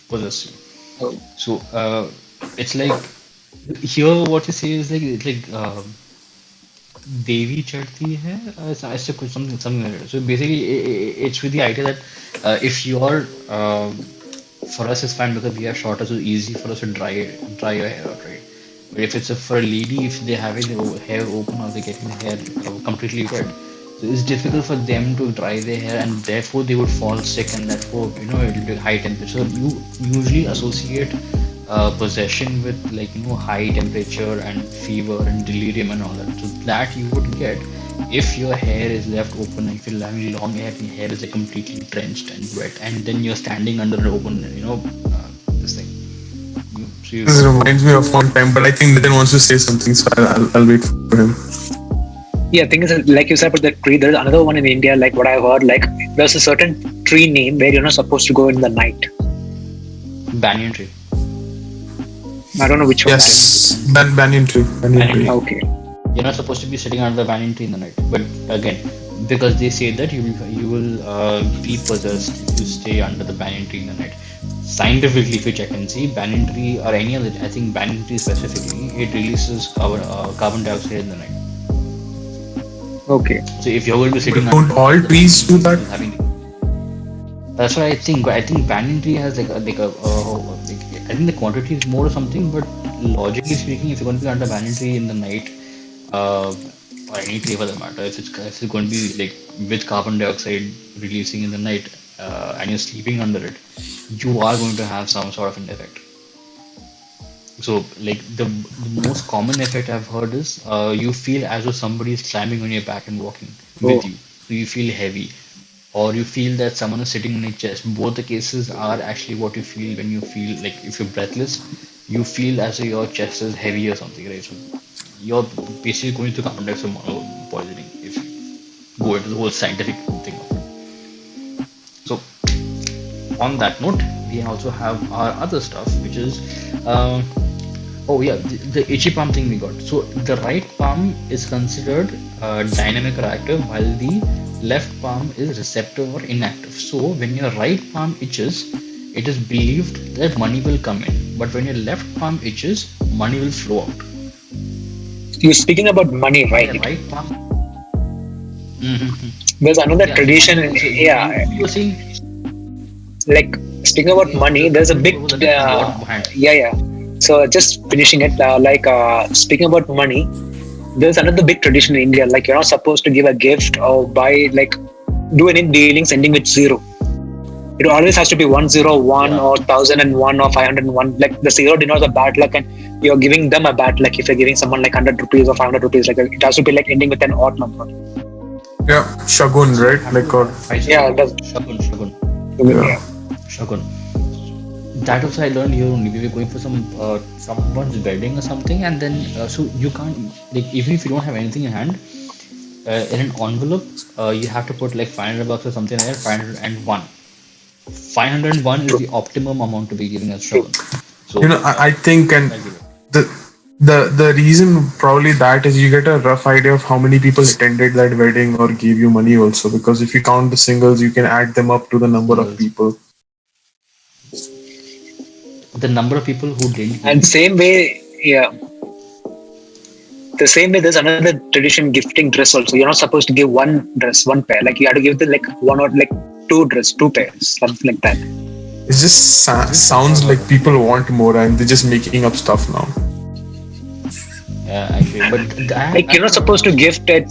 possess you. Oh. So it's like here what you say is like it's like देवी चढ़ती है ऐसे कुछ something like that. So basically it's with the idea that if you're for us it's fine because we are shorter, so easy for us to dry your hair out, right? But if it's for a lady, if they're having their hair open or they're getting the hair completely wet, so it's difficult for them to dry their hair, and therefore they would fall sick, and therefore it will be high temperature. So you usually associate possession with like high temperature and fever and delirium and all that. So that you would get if your hair is left open, if you're having long hair and your hair is like completely drenched and wet, and then you're standing under an open, this thing. So This reminds me of one time, but I think Nitin wants to say something, so I'll wait for him. Yeah, thing is, like you said about the tree, there's another one in India, like what I've heard, like there's a certain tree name where you're not supposed to go in the night. banyan tree. I don't know which one. Yes, banyan tree. Banyan tree. Okay. You're not supposed to be sitting under the banyan tree in the night. But again, because they say that you will be possessed if you stay under the banyan tree in the night. Scientifically, if you check and see, banyan tree or any other, I think banyan tree specifically, it releases carbon dioxide in the night. Okay. So if you're going to be sitting Don't all trees do that? That's what I think. But I think banyan tree has I think the quantity is more or something. But logically speaking, if you're going to be under banyan tree in the night, or any tree for that matter, if it's going to be like with carbon dioxide releasing in the night, and you're sleeping under it, you are going to have some sort of an effect. So like the most common effect I've heard is you feel as though somebody is climbing on your back and walking with you. So you feel heavy, or you feel that someone is sitting on your chest. Both the cases are actually what you feel when you feel like if you're breathless, you feel as though your chest is heavy or something, right? So you're basically going to carbon dioxide poisoning if you go into the whole scientific thing of it. So on that note, we also have our other stuff, which is oh yeah, the itchy palm thing we got. So the right palm is considered dynamic or active, while the left palm is receptive or inactive. So when your right palm itches, it is believed that money will come in, but when your left palm itches, money will flow out. You're speaking about money, right? The right palm. There's another Yeah, tradition. so you were saying Like speaking about money, there's a big yeah. So just finishing it, speaking about money, there's another big tradition in India. Like you're not supposed to give a gift or buy do any dealings ending with zero. It always has to be 101 or 1001 or 501. Like the zero denotes a bad luck, and you're giving them a bad luck if you're giving someone like 100 rupees or 500 rupees. Like it has to be like ending with an odd number. Yeah, shagun, right? Like Yeah, that's Shagun. yeah. Shagun. That also I learned here only. We were going for someone's wedding or something, and then so you can't like even if you don't have anything in hand, in an envelope, you have to put like $500 or something like that. 501. 501 is the optimum amount to be giving as Shagun. So I think, and the reason probably that is you get a rough idea of how many people attended that wedding or gave you money also, because if you count the singles, you can add them up to the number of people. The number of people who didn't. And same way, yeah. The same way, there's another tradition gifting dress also. You're not supposed to give one dress, one pair. Like you have to give them like one or like two pairs, something like that. It just sounds like people want more and they're just making up stuff now. Yeah, actually, but like you're not supposed to gift it.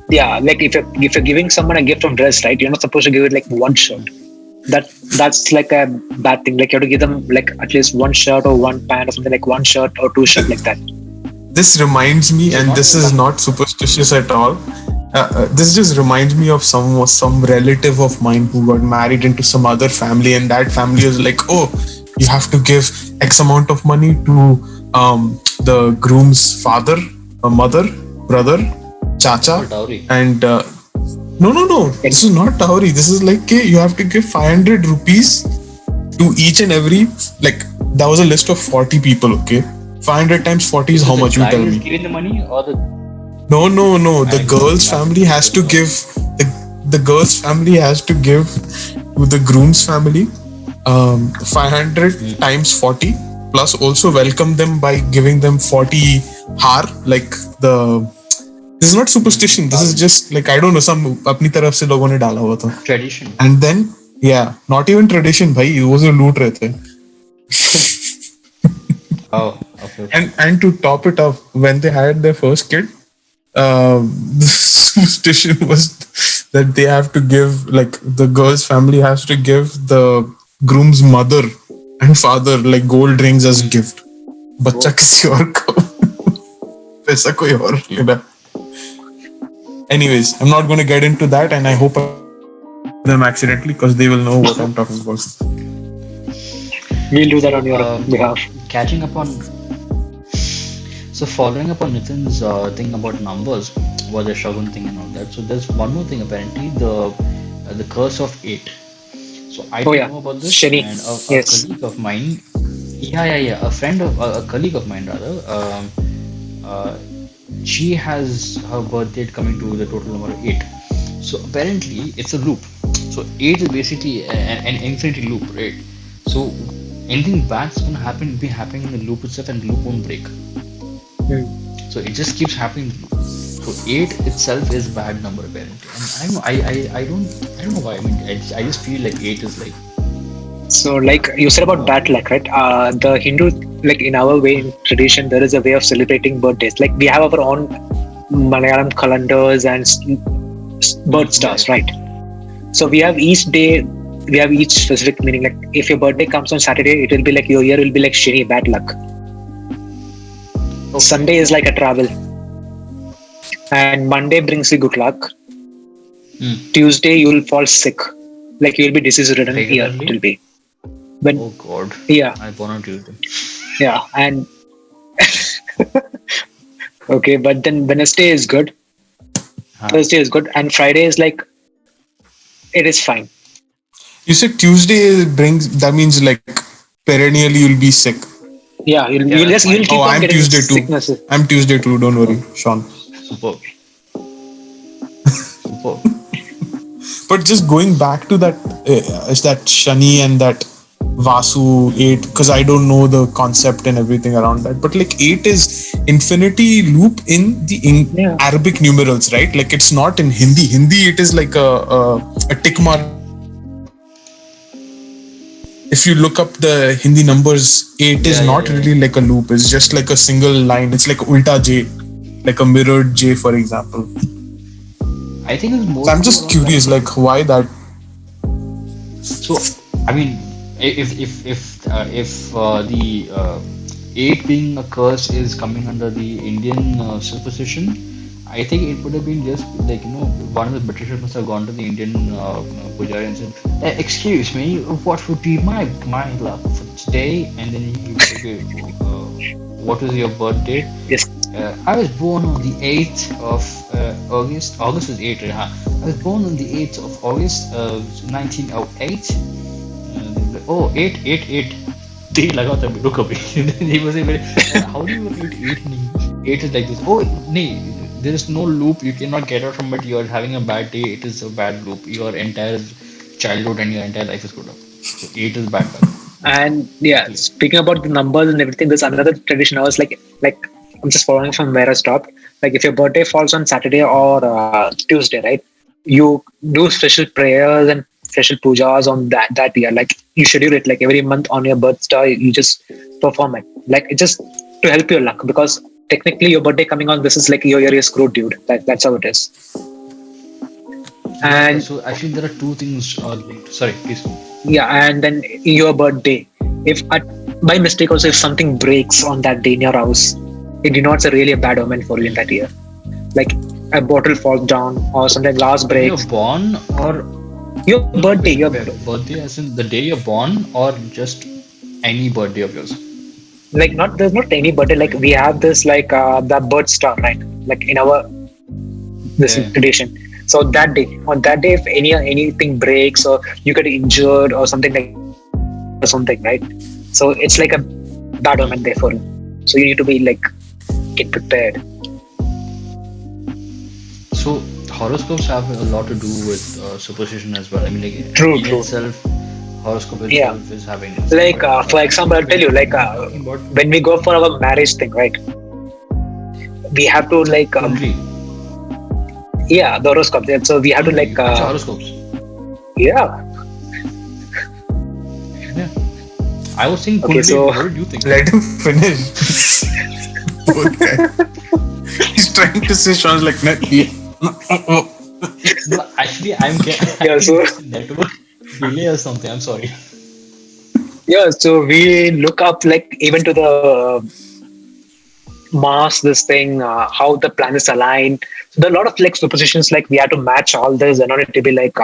Yeah, like if you're giving someone a gift of dress, right? You're not supposed to give it like one shirt. That's like a bad thing. Like you have to give them like at least one shirt or one pant or something, like one shirt or two shirts like that. This reminds me, and this is not superstitious at all. This just reminds me of some relative of mine who got married into some other family, and that family was like, "Oh, you have to give X amount of money to the groom's father, mother, brother, chacha, For dowry. and no. This is not dowry. This is like, okay, you have to give 500 rupees to each and every, like, that was a list of 40 people. Okay, 500 times 40 is So how the much? You guy tell is me. giving the money or the No. The I girl's family has to give the girl's family has to give to the groom's family 500 times 40, plus also welcome them by giving them 40 har, like the this is not superstition, this is just like, I don't know, some अपनी तरफ से लोगों ने डाला हुआ था. tradition. And then, yeah, not even tradition भाई, वो जो लूट रहे थे. Oh, okay, okay. And to top it off, when they had their first kid, the superstition was that they have to give, like, the girl's family has to give the groom's mother and father like gold rings as gift. बच्चा किसी और को पैसा कोई और लेना. Anyways, I'm not going to get into that, and I hope I them accidentally, because they will know what I'm talking about. We'll do that on your behalf. Catching up on, so following up on Nitin's thing about numbers, what the Shogun thing and all that. So there's one more thing apparently, the curse of eight. So I Oh didn't yeah, know about this, Shani. and a Yes. colleague of mine, yeah, a friend of a colleague of mine rather, uh, she has her birth date coming to the total number of eight. So apparently it's a loop. So eight is basically an infinity loop, right? So anything bad's gonna happen, be happening in the loop itself, and the loop won't break. Hmm. So it just keeps happening. So eight itself is bad number apparently, and I don't know. I don't know why. I mean, I just feel like eight is like So, like you said about bad luck, right? The Hindu, like in our way, in tradition, there is a way of celebrating birthdays. Like we have our own Malayalam calendars and birth stars, right? So we have each day, we have each specific meaning. Like if your birthday comes on Saturday, it will be like your year will be like shitty, bad luck. Sunday is like a travel, and Monday brings you good luck. Tuesday you will fall sick, like you will be disease ridden. Here regularly. it will be. But Oh God. yeah, I born on Tuesday. yeah, and okay, but then Wednesday is good, Thursday is good, and Friday is like it is fine. You said Tuesday brings, that means like perennially you'll be sick. Yeah, you'll that's you'll fine. keep Oh, on I'm getting Tuesday too. sicknesses. I'm Tuesday too. Don't worry, Sean. Superb. Superb. But just going back to that, is that Shani and that Vasu 8, because I don't know the concept and everything around that. But like 8 is infinity loop in the Yeah. Arabic numerals, right? Like it's not in Hindi. Hindi, it is like a tick mark. If you look up the Hindi numbers, 8 is not really like a loop. It's just like a single line. It's like ulta J, like a mirrored J, for example. I think it's more. So I'm just curious, like why that? So I mean, if the eight being a curse is coming under the Indian superstition, I think it would have been just like one of the Britishers must have gone to the Indian pujari and said, "Excuse me, what would be my luck for today?" And then he would say, "What was your birthday?" Yes. I was born on the 8th of August. August is 8, right? Huh? I was born on the 8th of August, 1908. Oh, 8. He लगा था मेरे को भी. He was like, how do you read 8 in English? 8 is like this. Oh, no, there is no loop. You cannot get out from it. You are having a bad day. It is a bad loop. Your entire childhood and your entire life is screwed up. So 8 is bad luck. And yeah, speaking about the numbers and everything, there's another tradition. I was like I'm just following from where I stopped. Like if your birthday falls on Saturday or Tuesday, right? You do special prayers and special pujas on that year. Like you schedule it like every month on your birth star. You just perform it. Like it's just to help your luck, because technically your birthday coming on, this is like your year is screwed, dude. That's how it is. And so actually there are two things linked. Sorry, please. yeah, and then your birthday, if by mistake also if something breaks on that day in your house, it denotes a really bad omen for you in that year. Like a bottle falls down, or sometimes glass When you're breaks. born, or Your no, no, birthday, wait, your birthday as in the day you're born, or just any birthday of yours, like not there's not any birthday. Like we have this like the birth star, right? Like in our this yeah. tradition. So that day, on that day, if anything breaks or you get injured or something like or something, right? So it's like a bad Hmm. omen there for you. So you need to be like get prepared. So horoscopes have a lot to do with superstition as well. I mean, like True, in true. itself, horoscope Yeah. itself is having this thing. Like But for example, I'll tell you, like when you're talking about when we go for our marriage thing, right? We have to like Kundli, yeah, the horoscope. Yeah, so we have to Kundli, like which are horoscopes? yeah. Yeah, I was saying Okay, Kundli. so What did you think? Let him finish. Okay. He's trying to say Sean's like, "Nah, yeah." No, actually, I yeah, think so it's a network delay or something. I'm sorry. yeah, so we look up like even to the Mars, this thing, how the planets align. So there are a lot of like superstitions. Like we have to match all this in order to be like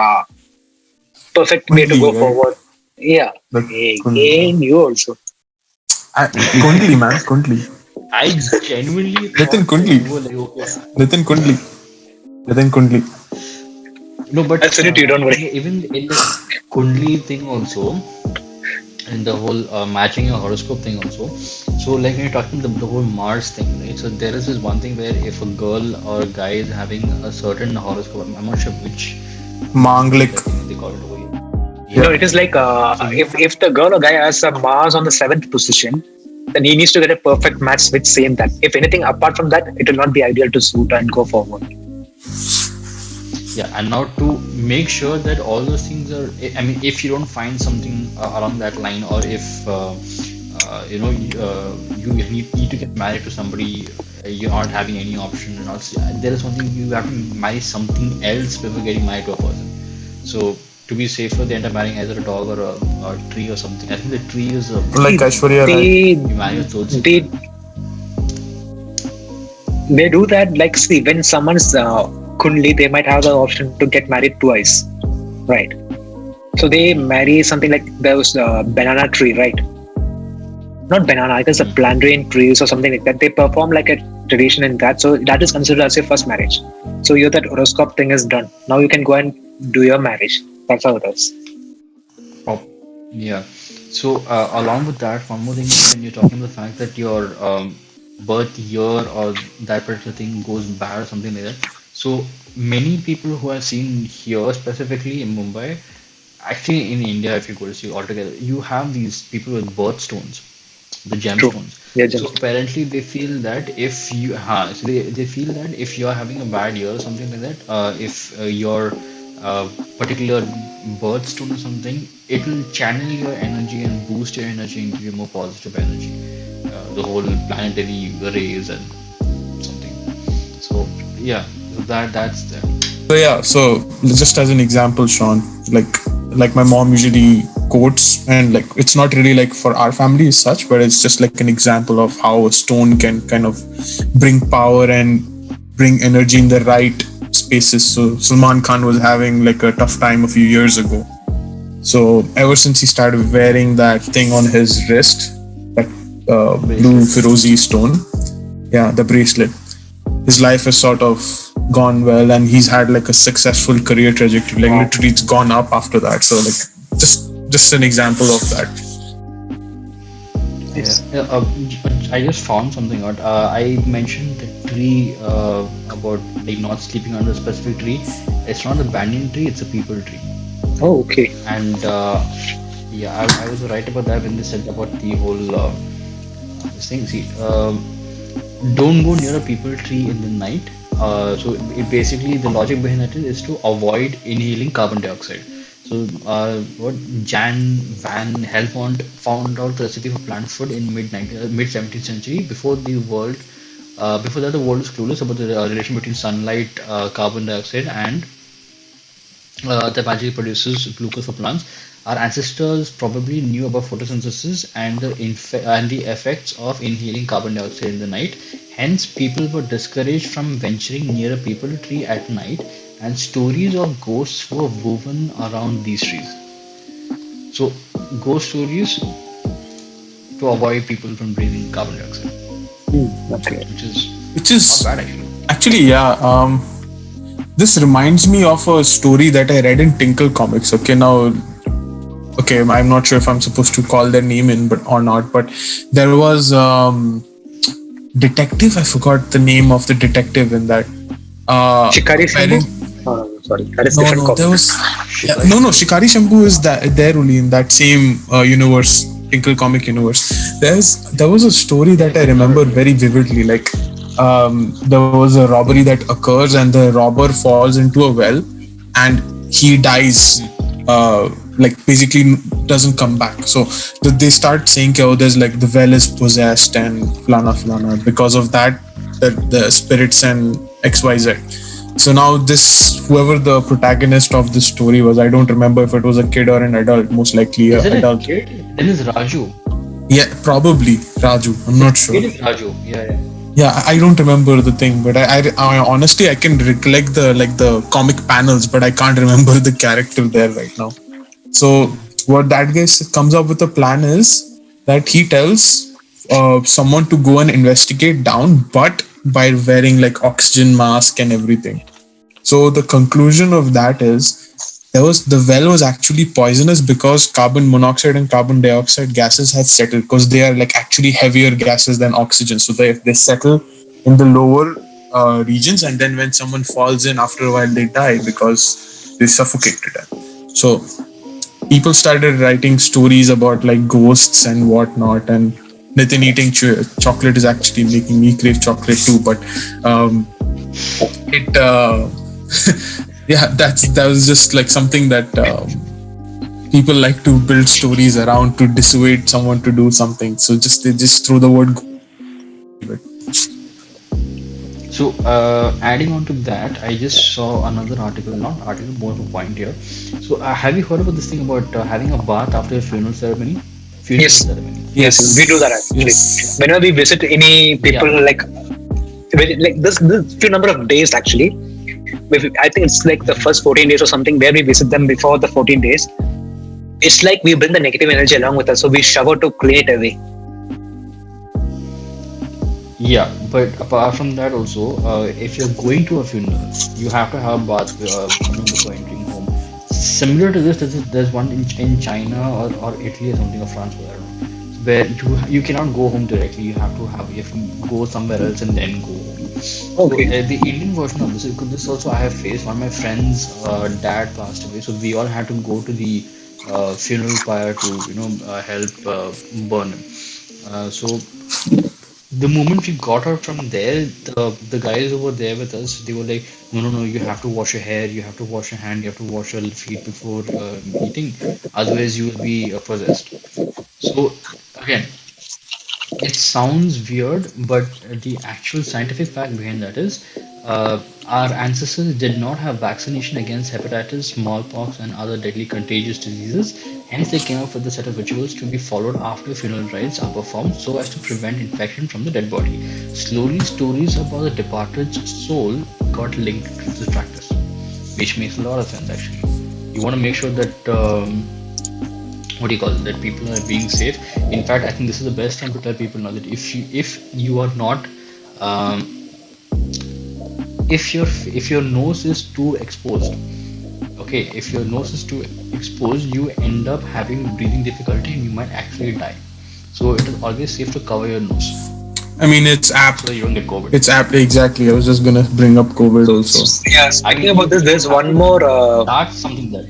perfect way to Kundli, go right? forward. Yeah. The Kundli. Again, you also. Kundli, man, Kundli. I genuinely Nitin thought that Kundli. you were like, okay, Nitin Kundli. Nitin Kundli. no, but I'll send it to you. Don't worry. even in the Kundli thing also, and the whole matching your horoscope thing also. So, like when you're talking the whole Mars thing, right? So there is this one thing where if a girl or a guy is having a certain horoscope, I'm not sure which date Manglik. I think they call it over here. No, Yeah. Yeah. it is like So you if have if the girl or guy has a Mars on the seventh position, then he needs to get a perfect match with same that. If anything apart from that, it will not be ideal to suit and go forward. yeah, and now to make sure that all those things are, I mean, if you don't find something along that line, or if you need to get married to somebody, you're not having any option, and also there is something you have to marry something else before getting married to a person. So to be safer, they end up marrying either a dog or a tree or something. I think the tree is a Like See, Aishwarya Rai. they you marry a tulsi they plant. they do that. Like, see, when someone's kundli, they might have the option to get married twice, right? So they marry something like those banana tree, right? Not banana, I guess a Hmm. plantain trees or something like that. They perform like a tradition in that, so that is considered as your first marriage. So your that horoscope thing is done. Now you can go and do your marriage. That's how it is. Oh, yeah. So along with that, one more thing is when you're talking the fact that your birth year or that particular thing goes bad or something like that. So many people who I've seen here, specifically in Mumbai, actually in India, if you go to see altogether, you have these people with birthstones, the True. gemstones. Yeah, So James. apparently they feel that if you so they feel that if you are having a bad year or something like that, if your uh, particular birthstone or something, it will channel your energy and boost your energy into your more positive energy. The whole planetary rays and something. So yeah, so that's there. So yeah, so just as an example, Sean, like my mom usually quotes, and like it's not really like for our family as such, but it's just like an example of how a stone can kind of bring power and bring energy in the right spaces. So Salman Khan was having like a tough time a few years ago. So ever since he started wearing that thing on his wrist, that blue Bracelet. Firozi stone, yeah, the bracelet, his life has sort of gone well, and he's had like a successful career trajectory. Like Wow. literally, it's gone up after that. So like just an example of that. Yeah, Yes. yeah, I just found something out. I mentioned the tree about like not sleeping under a specific tree. It's not a banyan tree; it's a people tree. Oh, okay. And yeah, I was right about that when they said about the whole this thing. See, don't go near a people tree in the night. So basically, the logic behind that is to avoid inhaling carbon dioxide. So what Jan van Helmont found out the recipe for plant food in mid 17th century before the world. Before that, the world was clueless about the relation between sunlight, carbon dioxide, and that magically produces glucose for plants. Our ancestors probably knew about photosynthesis and the effects of inhaling carbon dioxide in the night. Hence, people were discouraged from venturing near a people tree at night, and stories of ghosts were woven around these trees. So, ghost stories to avoid people from breathing carbon dioxide, Okay. which is which not is bad actually. actually, yeah. This reminds me of a story that I read in Tinkle Comics. Okay, now, okay, I'm not sure if I'm supposed to call their name in, but or not. But there was detective. I forgot the name of the detective in that. Shikari Shambhu? Apparent. Oh, sorry, that is No, different no, comic. there was. Yeah, Shikari no, no. Shambhu. Shikari Shambhu is that there only in that same universe, Tinkle Comic universe. There was a story that I I've not remember heard of it. very vividly. Like, there was a robbery that occurs, and the robber falls into a well, and he dies. Like basically doesn't come back. So they start saying, "Oh, there's like the well is possessed and flana flana." Because of that, the spirits and XYZ. So now this whoever the protagonist of this story was, I don't remember if it was a kid or an adult, most likely a Is it a adult. kid? Then it's Raju. Yeah, probably Raju. I'm The not sure. kid is Raju. Yeah, yeah. Yeah, I don't remember the thing, but I honestly I can recollect the comic panels, but I can't remember the character there right now. So what that guy comes up with a plan is that he tells someone to go and investigate down, but by wearing like oxygen mask and everything. So the conclusion of that is the well was actually poisonous because carbon monoxide and carbon dioxide gases had settled because they are like actually heavier gases than oxygen. So they settle in the lower regions, and then when someone falls in after a while, they die because they suffocate to death. So people started writing stories about like ghosts and whatnot, and Nathan eating chocolate is actually making me crave chocolate too. But it yeah, that was just like something that people like to build stories around to dissuade someone to do something. So just they just throw the word So, adding on to that, I just saw another article, not article, more of a point here. So, have you heard about this thing about having a bath after a funeral ceremony? Funeral Yes, ceremony. yes, we do that yes, actually. yes. Whenever we visit any Yeah. people, like this few number of days actually. I think it's like the first 14 days or something where we visit them before the 14 days. It's like we bring the negative energy along with us, so we shower to clean it away. Yeah, but apart from that also, if you're going to a funeral, you have to have a bath before entering home. Similar to this, there's one in China or Italy or something or France, I don't know, where you cannot go home directly. You have to go somewhere else and then go home. So Okay. the Indian version of this also I have faced. One of my friends' dad passed away, so we all had to go to the funeral pyre to help burn him. So the moment we got out from there, the guys over there with us, they were like, no, no, no, you have to wash your hair, you have to wash your hand, you have to wash your feet before eating, otherwise you will be possessed. So again, it sounds weird, but the actual scientific fact behind that is our ancestors did not have vaccination against hepatitis, smallpox, and other deadly contagious diseases. Hence, they came up with a set of rituals to be followed after funeral rites are performed so as to prevent infection from the dead body. Slowly, stories about the departed's soul got linked to this practice, which makes a lot of sense actually. You want to make sure that what do you call it, that people are being safe. In fact, I think this is the best time to tell people now that if you are not um, if your nose is too exposed, okay, if your nose is too exposed, you end up having breathing difficulty and you might actually die. So it is always safe to cover your nose I mean, it's so apt. that you don't get COVID. It's apt exactly. I was just gonna bring up COVID also. Yeah, I speaking mean, about this, you there's have one to more. start something there.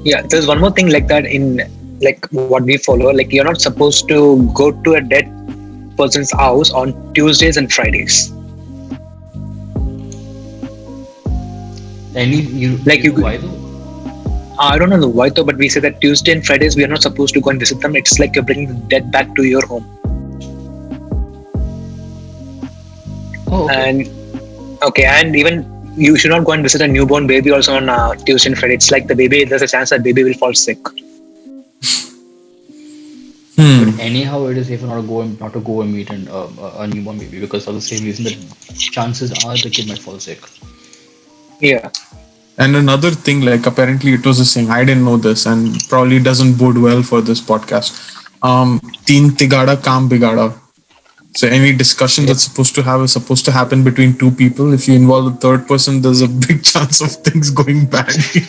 Yeah, there's one more thing like that in like what we follow. Like you're not supposed to go to a dead person's house on Tuesdays and Fridays. Any you Like you you, know why though? I don't know the why though, but we say that Tuesday and Fridays we are not supposed to go and visit them. It's like you're bringing the dead back to your home. Oh, okay. And okay, and even you should not go and visit a newborn baby also on Tuesday and Friday. It's like the baby. There's a chance that baby will fall sick. But Hmm. anyhow, it is safer not to go and meet a newborn baby because of the same reason that chances are the kid might fall sick. Yeah. And another thing, like apparently it was a saying, I didn't know this, and probably doesn't bode well for this podcast. Teen tigada kam bigada. So any discussion Yep. that's supposed to have is supposed to happen between two people. If you involve a third person, there's a big chance of things going badly.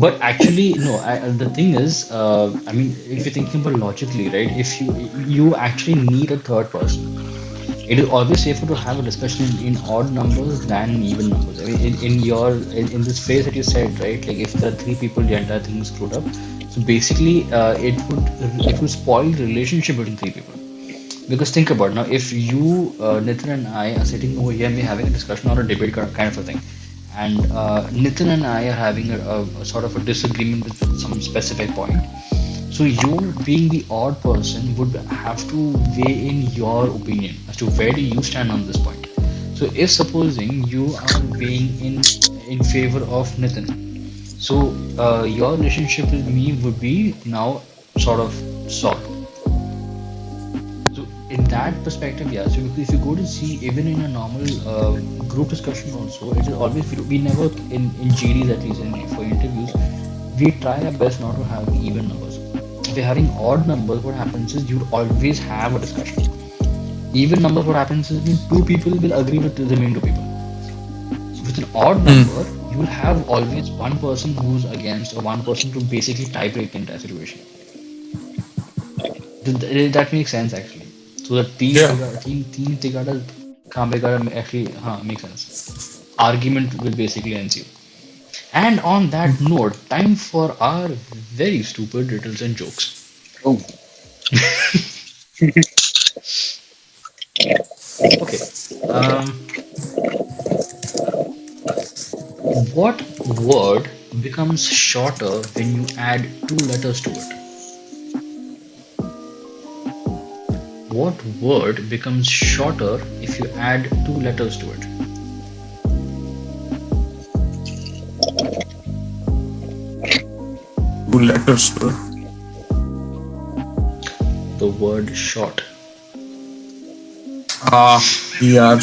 But actually, no. The thing is, I mean, if you're thinking about logically, right? If you actually need a third person, it is always safer to have a discussion in odd numbers than in even numbers. I mean, in this phrase that you said, right? Like if there are three people, the entire thing is screwed up. So basically, it would spoil the relationship between three people. Because think about it, now, if you, Nitin and I are sitting over here and we're having a discussion or a debate kind of a thing, and Nitin and I are having a sort of a disagreement with some specific point. So you, being the odd person, would have to weigh in your opinion as to where do you stand on this point. So if supposing you are weighing in favor of Nitin, so your relationship with me would be now sort of solved. So in that perspective, yeah. So if you go to see even in a normal group discussion also, it is always we never in GDs at least for interviews, we try our best not to have even numbers. If you're having odd numbers, what happens is you'd always have a discussion. Even numbers, what happens is two people will agree with the remaining two people. So with an odd Hmm. number, you will have always one person who's against or one person to basically tie break the entire situation. That makes sense actually. So the Yeah. team Tigada Kambegada actually makes sense. Argument will basically ensue. And on that note, time for our very stupid riddles and jokes. Oh. Okay. Um, what word becomes shorter when you add two letters to it? What word becomes shorter if you add two letters to it? Two letters. The word short. Yeah.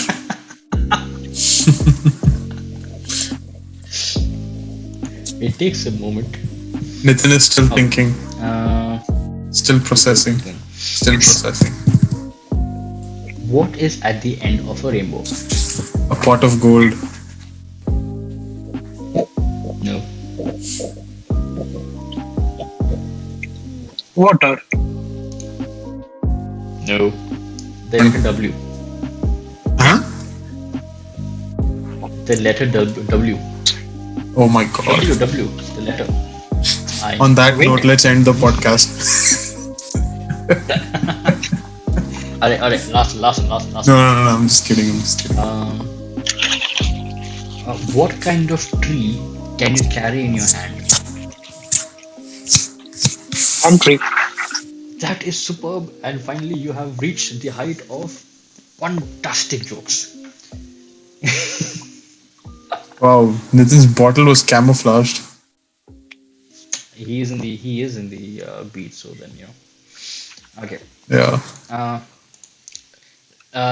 It takes a moment. Nitin is still Okay. thinking, Uh, still Still processing, thinking. still processing. What is at the end of a rainbow? A pot of gold. No. Water. No. The letter W. Huh? The letter W. Oh my god. W. The letter. I. On that Wait. note, let's end the podcast. Alright. Last. No, no, no, no, I'm just kidding. I'm just kidding. What kind of tree can you carry in your hand? Country. That is superb. And finally, you have reached the height of fantastic jokes. Wow, Nitin's bottle was camouflaged. He is in the beat. So then Okay. Yeah. So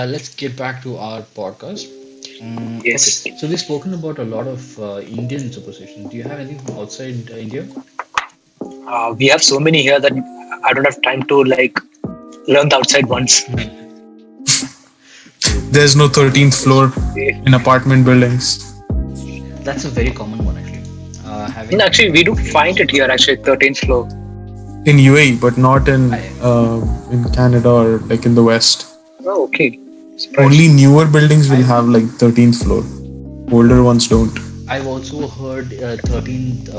let's get back to our podcast. Okay, Yes. so we've spoken about a lot of Indian superstitions. Do you have anything from outside India? We have so many here that I don't have time to like learn the outside ones. True. There's no 13th floor Eh, in apartment buildings. That's a very common one actually. And Having actually, we do find it here. Actually, 13th floor. In UAE, but not I, in Canada or like in the West. Oh, okay. Surprise. Only newer buildings will I've have like 13th floor. Older ones don't. I've also heard 13th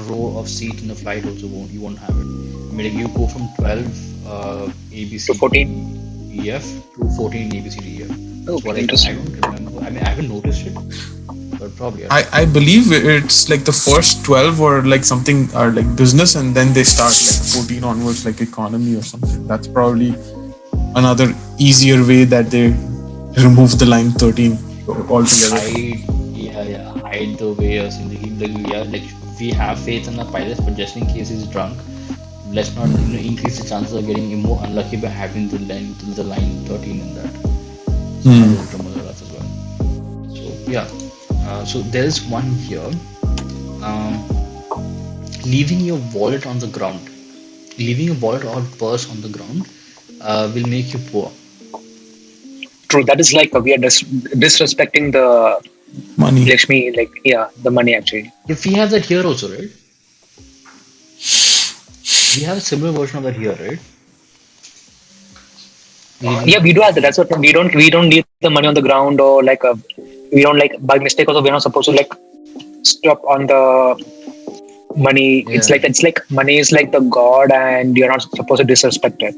row of seat in the flight also won't have it. I mean, like you go from 12 A B So C 14. D E F to 14 A B C D E F. That's Okay, what I interesting. don't remember. I mean, I haven't noticed it, but probably yeah. I believe it's like the first 12 or like something are like business, and then they start like 14 onwards like economy or something. That's probably another easier way that they remove the line 13 altogether. Hide the way or something. Like we have faith in the pilots, but just in case he's drunk, let's not increase the chances of getting more unlucky by having the line 13 in that. So that Hmm. is Brahmadaras as well. So yeah, so there's one here. Um, leaving your wallet on the ground, leaving a wallet or purse on the ground, will make you poor. True. That is like we are disrespecting the Money. Lakshmi, like yeah, the money actually. If we have that here also, right? We have a similar version of that here, right? Leaving. Yeah, we do have that. That's what we don't leave the money on the ground or like we don't like by mistake also we're not supposed to like stop on the money. Yeah. It's like money is like the god and you're not supposed to disrespect it.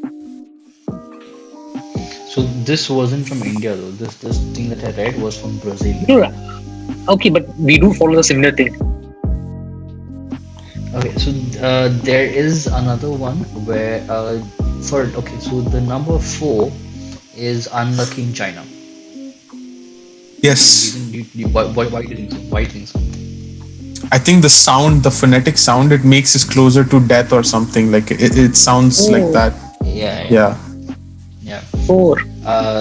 So this wasn't from India though. This thing that I read was from Brazil. No, okay, but we do follow the similar thing. Okay, so there is another one where for okay, so the number four is unlucky in China. Any Yes. reason why do you think so? Why do you think so? I think the sound, the phonetic sound, it makes us closer to death or something. Like it sounds like Oh, that. Yeah, yeah, Yeah. yeah. four.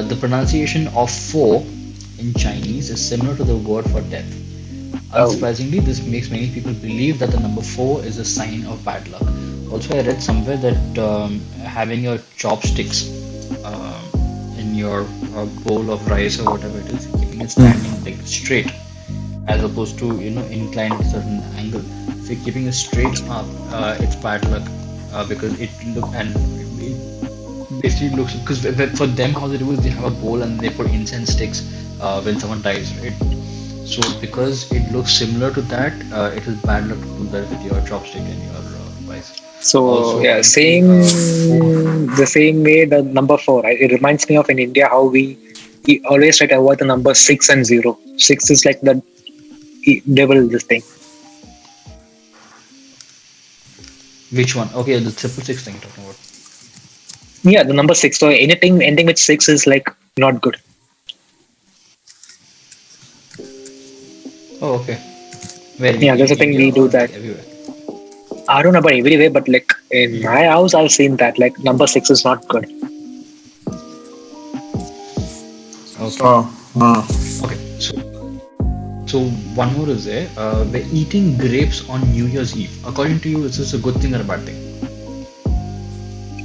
The pronunciation of four in Chinese is similar to the word for death. Oh, Unsurprisingly, this makes many people believe that the number four is a sign of bad luck. Also, I read somewhere that having your chopsticks in your bowl of rice or whatever it is, keeping it standing like straight, as opposed to inclined at a certain angle. So keeping it straight up, it's bad luck because it look and it basically looks because for them how they do is they have a bowl and they put incense sticks when someone dies, right? So because it looks similar to that, it is bad luck to do that with your chopstick and your rice. so Also, yeah, apparently, same four. the same way the number four. Right? It reminds me of in India how we always try to avoid the number six and zero. Six is like the devil. This thing. Which one? Okay, the triple six thing you're talking about. Yeah, the number six. So anything ending with six is like not good. Oh, okay. Where Yeah, in that's the thing India we do or that. like everywhere? I don't know about every way, but like in Hmm. my house, I've seen that like number six is not good. Okay. So, Okay. So one more is there. We're eating grapes on New Year's Eve. According to you, is this a good thing or a bad thing?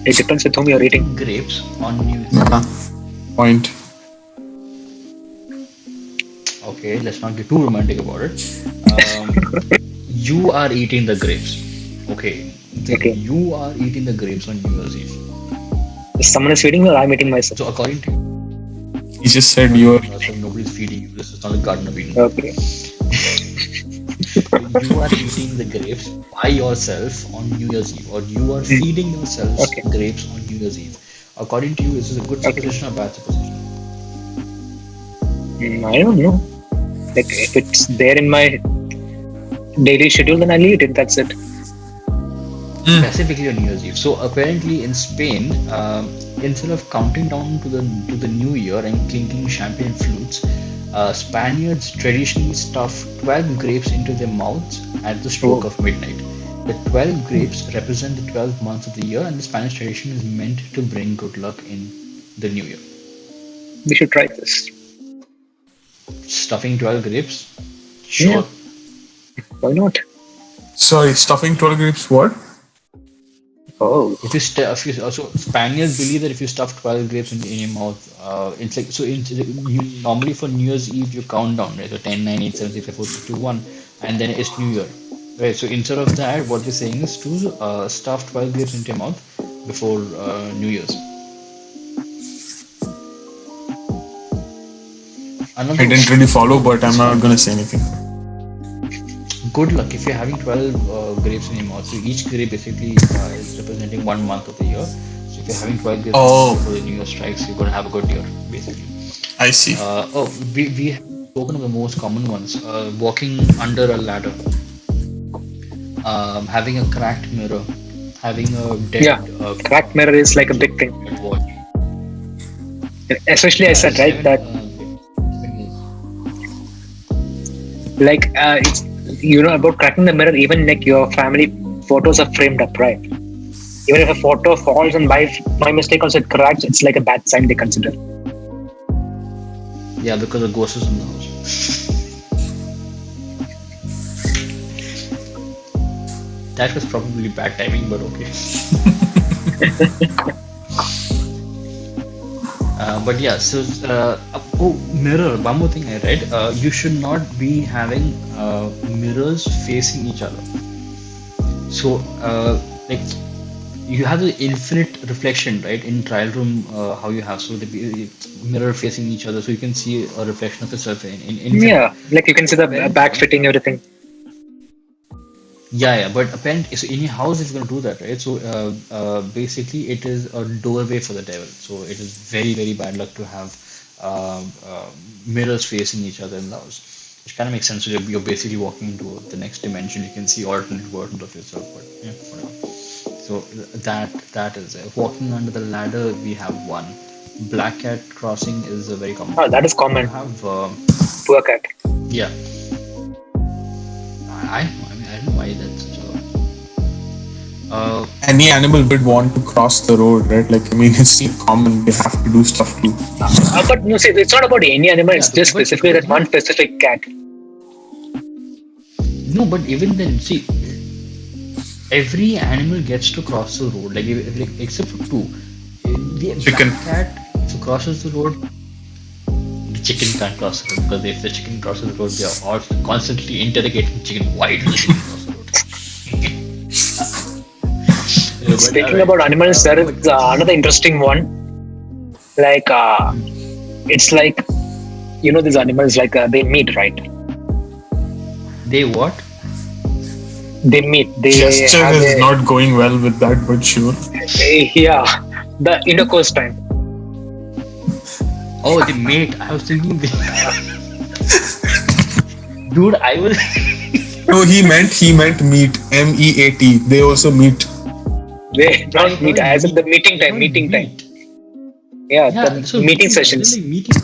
It depends with whom you're eating. Eating grapes on New Year's nah. Eve. Point. Okay, let's not get too romantic about it. Um, you are eating the grapes. Okay, Okay, you are eating the grapes on New Year's Eve. someone is feeding me or I'm eating myself. So according to you, He just you're said not you're. eating yourself, nobody's feeding you. This is not a Garden of Eden. Okay, You are eating the grapes by yourself on New Year's Eve, or you are feeding yourselves okay, grapes on New Year's Eve. According to you, is this a good okay. superstition or bad superstition? I don't know. Like if it's there in my daily schedule, then I'll eat it. That's it. Specifically on New Year's Eve. So apparently in Spain, instead of counting down to the new year and clinking champagne flutes, Spaniards traditionally stuff 12 grapes into their mouths at the stroke Oh, of midnight. The 12 grapes represent the 12 months of the year, and the Spanish tradition is meant to bring good luck in the new year. we should try this. Stuffing 12 grapes, Yeah, sure. why not? Sorry, stuffing 12 grapes. What? Oh, If you so Spaniards believe that if you stuff 12 grapes in your mouth, it's like so. Normally for New Year's Eve you count down, right? So 10, 9, 8, 7, 6, 5, 4, 3, 2, 1, and then it's New Year, right? So instead of that, what they're saying is to stuff 12 grapes into your mouth before New Year's. I Another didn't one. really follow, Oh, but I'm this not one. gonna say anything. Good luck if you're having 12 grapes in your mouth. So each grape basically is representing 1 month of the year. So if you're having 12 grapes in your mouth Oh, before the New Year strikes, you're going to have a good year, basically. I see. We have spoken of the most common ones. Walking under a ladder, having a cracked mirror, having a yeah. Cracked mirror is like a big thing. dead watch. Especially I Yeah, said right that like it's about cracking the mirror. Even like your family photos are framed up, right? Even if a photo falls and by mistake also it cracks, it's like a bad sign they consider. Yeah, because the ghost is in the house. That was probably bad timing, but okay. But yeah, so oh, mirror. One more thing I read. You should not be having mirrors facing each other. So like you have the infinite reflection, right? In trial room, how you have so the mirror facing each other, so you can see a reflection of yourself in infinite. Yeah, like you can see So the apparently, back fitting everything. yeah, but apparently, so in your house, if you're gonna do that, right? So basically, it is a doorway for the devil. So it is very, very bad luck to have mirrors facing each other in the house, which kind of makes sense. So you're basically walking into the next dimension. You can see alternate versions of yourself, but yeah, whatever. So that is it. Walking under the ladder, we have one. Black cat crossing is a very common Oh, thing. that is You common. have Poor cat. yeah. I mean I don't know why that's such a Any animal would want to cross the road, right? Like, I mean, it's still common. They have to do stuff too. But no, see, it's not about any animal. yeah, It's just specifically but that one no, specific cat. no, but even then, see, every animal gets to cross the road, like except for two. The Chicken. black cat, if it crosses the road, the chicken can't cross the road because if the chicken crosses the road, they are all constantly interrogating chicken. Why does the chicken cross the road? But Speaking alright, about animals, there no, is another interesting one. Like, it's like, you know, these animals, like, they meet, right? they what? They meet. They Gesture have is not going well with that, but sure. yeah, the intercourse time. Oh, they mate. I was thinking they. Dude, I was. No, he meant meet. MEAT. They also meet. They I not meet, heard as in the meet. meeting I time, heard meeting time. meet. Yeah, Yeah, the so meeting meeting. Is it sessions. like meeting?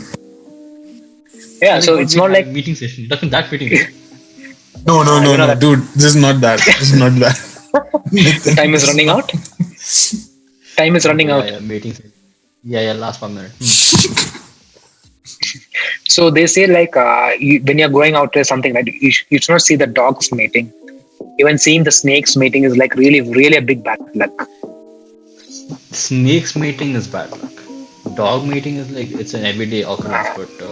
So Yeah, like so what it's we not have like meeting session. That meeting, right? you know No, that dude. This is not that. This is not that. the time is This is running not. out. Time is running Okay, yeah, out. yeah, meeting session. Yeah, last 1 minute. So they say like when you're going out there something, right? You should not see the dogs mating. Even seeing the snakes mating is like really, really a big bad luck. Snakes mating is bad luck. Dog mating is like it's an everyday occurrence, but the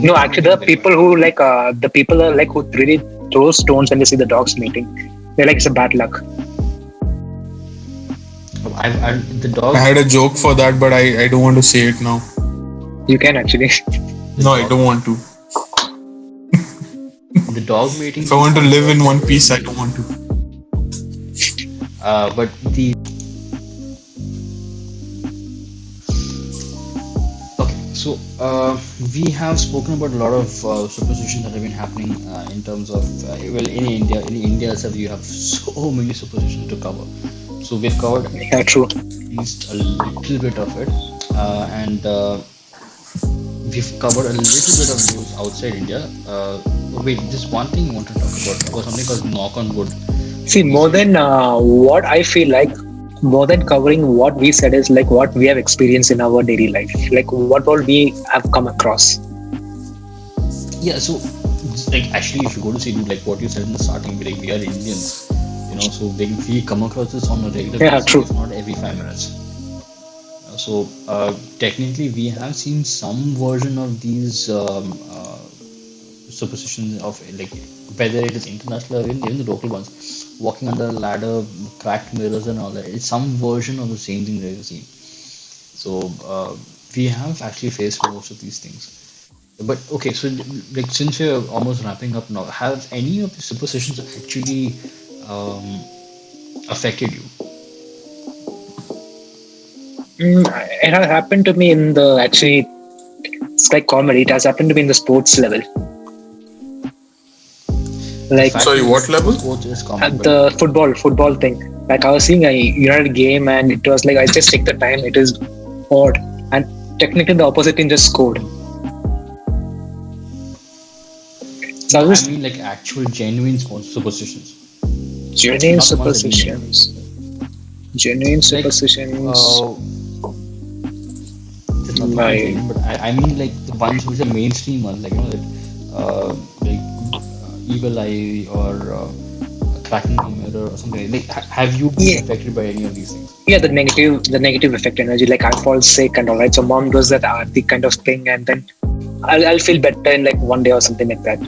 No, snakes actually, mating the is very bad. people who like the people are like who really throw stones when they see the dogs mating. They're like it's a bad luck. The I dog had a joke for that, but I don't want to say it now. You can actually. the No, I dog don't want to. the dog mating If I thing want to I've live heard in one like piece, I don't want to. but the okay, so we have spoken about a lot of superstitions that have been happening in terms of well in India itself you have so many superstitions to cover. So we've covered Yeah, true. at least a little bit of it, and we've covered a little bit of those outside India. Wait, just one thing I want to talk about something called knock on wood. See, more than what I feel like, more than covering what we said is like what we have experienced in our daily life, like what all we have come across. Yeah, so like actually, if you go to see like what you said in the starting, like we are Indians, so we come across this on a regular Yeah, basis, true. if not every 5 minutes. So technically, we have seen some version of these superstitions of like whether it is international or even the local ones, walking under a ladder, cracked mirrors, and all that. It's some version of the same thing that you've seen. So we have actually faced most of these things. But okay, so like since we're almost wrapping up now, have any of the superstitions actually um, affected you? It has happened to me in the actually, it's like comedy. It has happened to me in the sports level, The like fact Sorry, that what level? sports is common, at but the football thing. Like I was seeing a United game, and it was like I just checked the time. It is odd, and technically the opposite team just scored. So I no, I was mean like actual genuine sports superstitions, genuine not the ones that we make. superstitions. Genuine Like, superstitions. uh, there's nothing wrong with My genuine, but I mean like the ones which are mainstream ones, like that, like evil eye or cracking the mirror or something. Like, have you been yeah, affected by any of these things? yeah, the negative effect energy. Like I fall sick and all right. So mom does that the kind of thing, and then I'll feel better in like one day or something like that.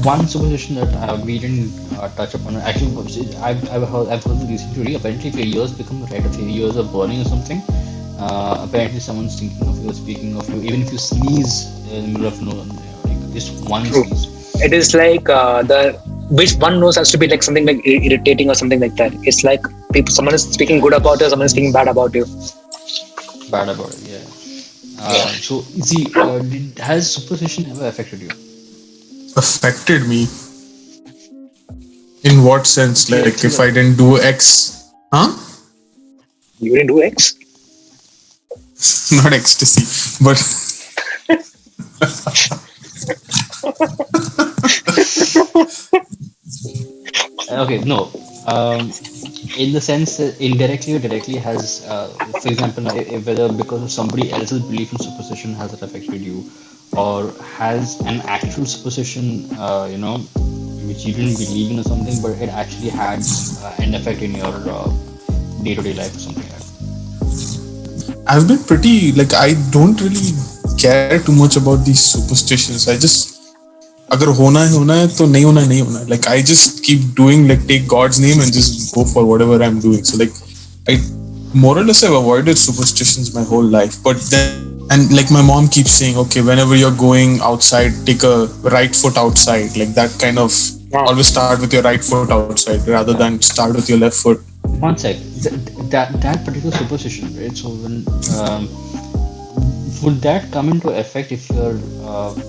One superstition that we didn't touch upon, actually, I've heard this recently. Apparently, if your ears become red, if your ears are burning or something, apparently someone's thinking of you or speaking of you. Even if you sneeze in the middle of no, like just one True. sneeze. It is like the which one knows has to be like something like irritating or something like that. It's like people, someone is speaking Yeah, good about you, it's someone is speaking bad about you. bad about it. Yeah. Yeah. So, see, has superstition ever affected you? Affected me in what sense? Through, Like through if I life. didn't do X, huh? You didn't do X. Not ecstasy, but Okay, no. In the sense that indirectly or directly has, for example, whether because of somebody else's belief in superstition has it affected you, or has an actual superstition, which you didn't believe in or something, but it actually had an effect in your day-to-day life or something like that. I've been pretty like I don't really care too much about these superstitions. I just अगर होना है तो नहीं होना है. Like I just keep doing like take God's name and just go for whatever I'm doing. So like I more or less have avoided superstitions my whole life. But then and like my mom keeps saying, okay, whenever you're going outside, take a right foot outside. Like that kind of Wow. always start with your right foot outside rather than start with your left foot. One sec, that particular superstition, right? So when would that come into effect if you're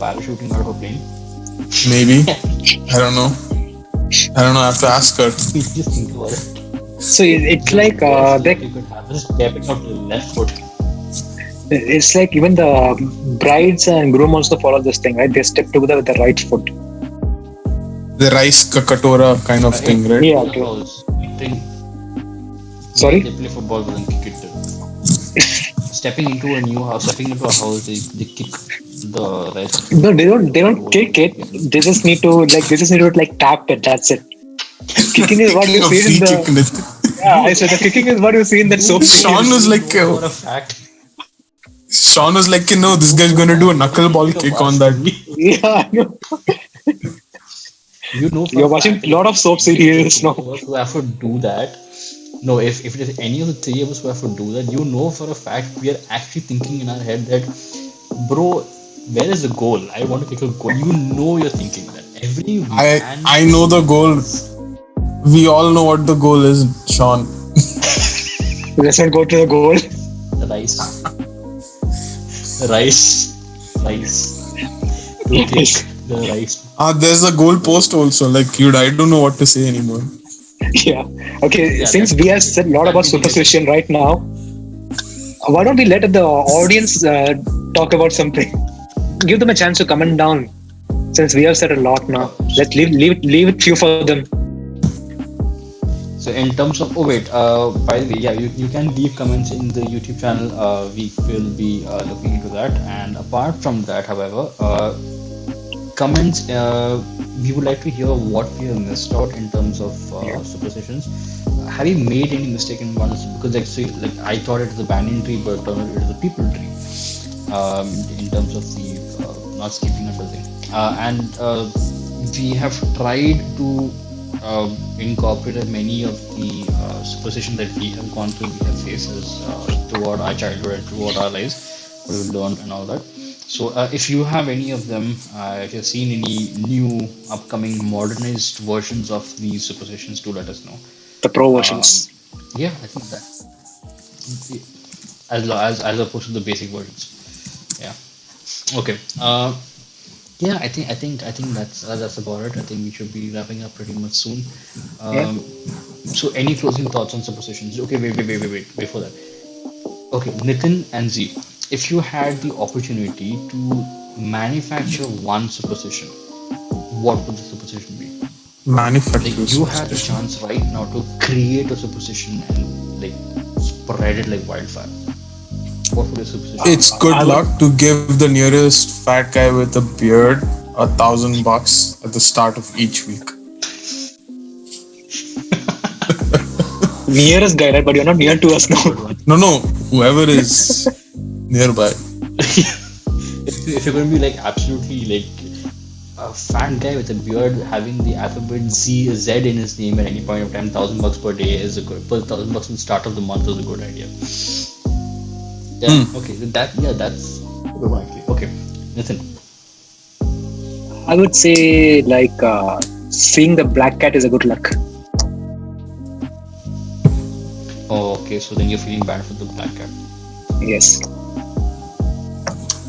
parachuting out of a plane? Maybe. I don't know. I don't know. I have to ask her. Just think about it. So it's The like best luck they, you could have is stepping out to the left foot. it's like even the brides and groom also follow this thing, right? They step together with the right foot. The rice katora kind of thing, right? Yeah. Into the True. house. Think they Sorry. play football but then kick it. Stepping into a new house, stepping into a house, they kick the rest No, they don't. They don't over. kick it. They just need to like. They just need to like tap it. That's it. Kicking is what Kicking you a see free in kick. the. Yeah, I said the kicking is what you see in that soap Sean series. was like, You know for a fact. Sean was like, no, You this know guy's for a gonna do a fact. If you knuckleball have kick on watched that. Yeah, I know. you know for a You're watching fact a that if lot it of is soap any of the series three now. of us who have to do that, no, if it is any of the three of us who have to do that, you know for a fact we are actually thinking in our head that, bro, where is the goal? I want to kick a goal. You know you're thinking that. Every man I know the goal. is We all know what the goal is, Sean. Let's not go to the goal. rice, rice, rice. To kick Yes. the rice. There's a goal post also. Like, dude, I don't know what to say anymore. Yeah. Okay. Yeah, Since that we have said a lot that about we needed. superstition right now, why don't we let the audience talk about something? Give them a chance to comment down. Since we have said a lot now, let's leave it few for them. So in terms of, oh wait, by the way, yeah, you can leave comments in the YouTube channel. We will be looking into that. And apart from that, however, comments, we would like to hear what we have missed out in terms of Yeah. superstitions. Have you made any mistake in one? Because like, see, like I thought it was a banyan tree, but it is a people tree. In terms of the not skipping under thing. And we have tried to incorporate many of the superstitions that we have gone through, we have faced throughout our childhood and throughout our lives, what we've learned and all that. So if you have any of them, if you've seen any new upcoming modernized versions of these superstitions, do let us know. The pro Um, versions. yeah, I think that as opposed to the basic versions. Yeah. Okay. Yeah, I think that's about it. I think we should be wrapping up pretty much soon. Yeah. Um, so any closing thoughts on superstitions? Okay, wait. Before that, okay, Nitin and Z, if you had the opportunity to manufacture one superstition, what would the superstition be? Like Manufacturer you have the superstition. chance right now to create a superstition and like spread it like wildfire. What would a superstition It's be? good I would. luck to give the nearest fat guy with a beard $1,000 at the start of each week. Nearest guy, right? But you're not near to us That's a now. good one. No, no, whoever is nearby. If you're going to be like absolutely like a fat guy with a beard having the alphabet Z in his name at any point of time, $1,000 per day is a good. Per $1,000 in the start of the month is a good idea. Yeah. Hmm. Okay. That's a good one actually. Okay. Nathan. I would say like seeing the black cat is a good luck. Oh, okay. So then you're feeling bad for the black cat. Yes.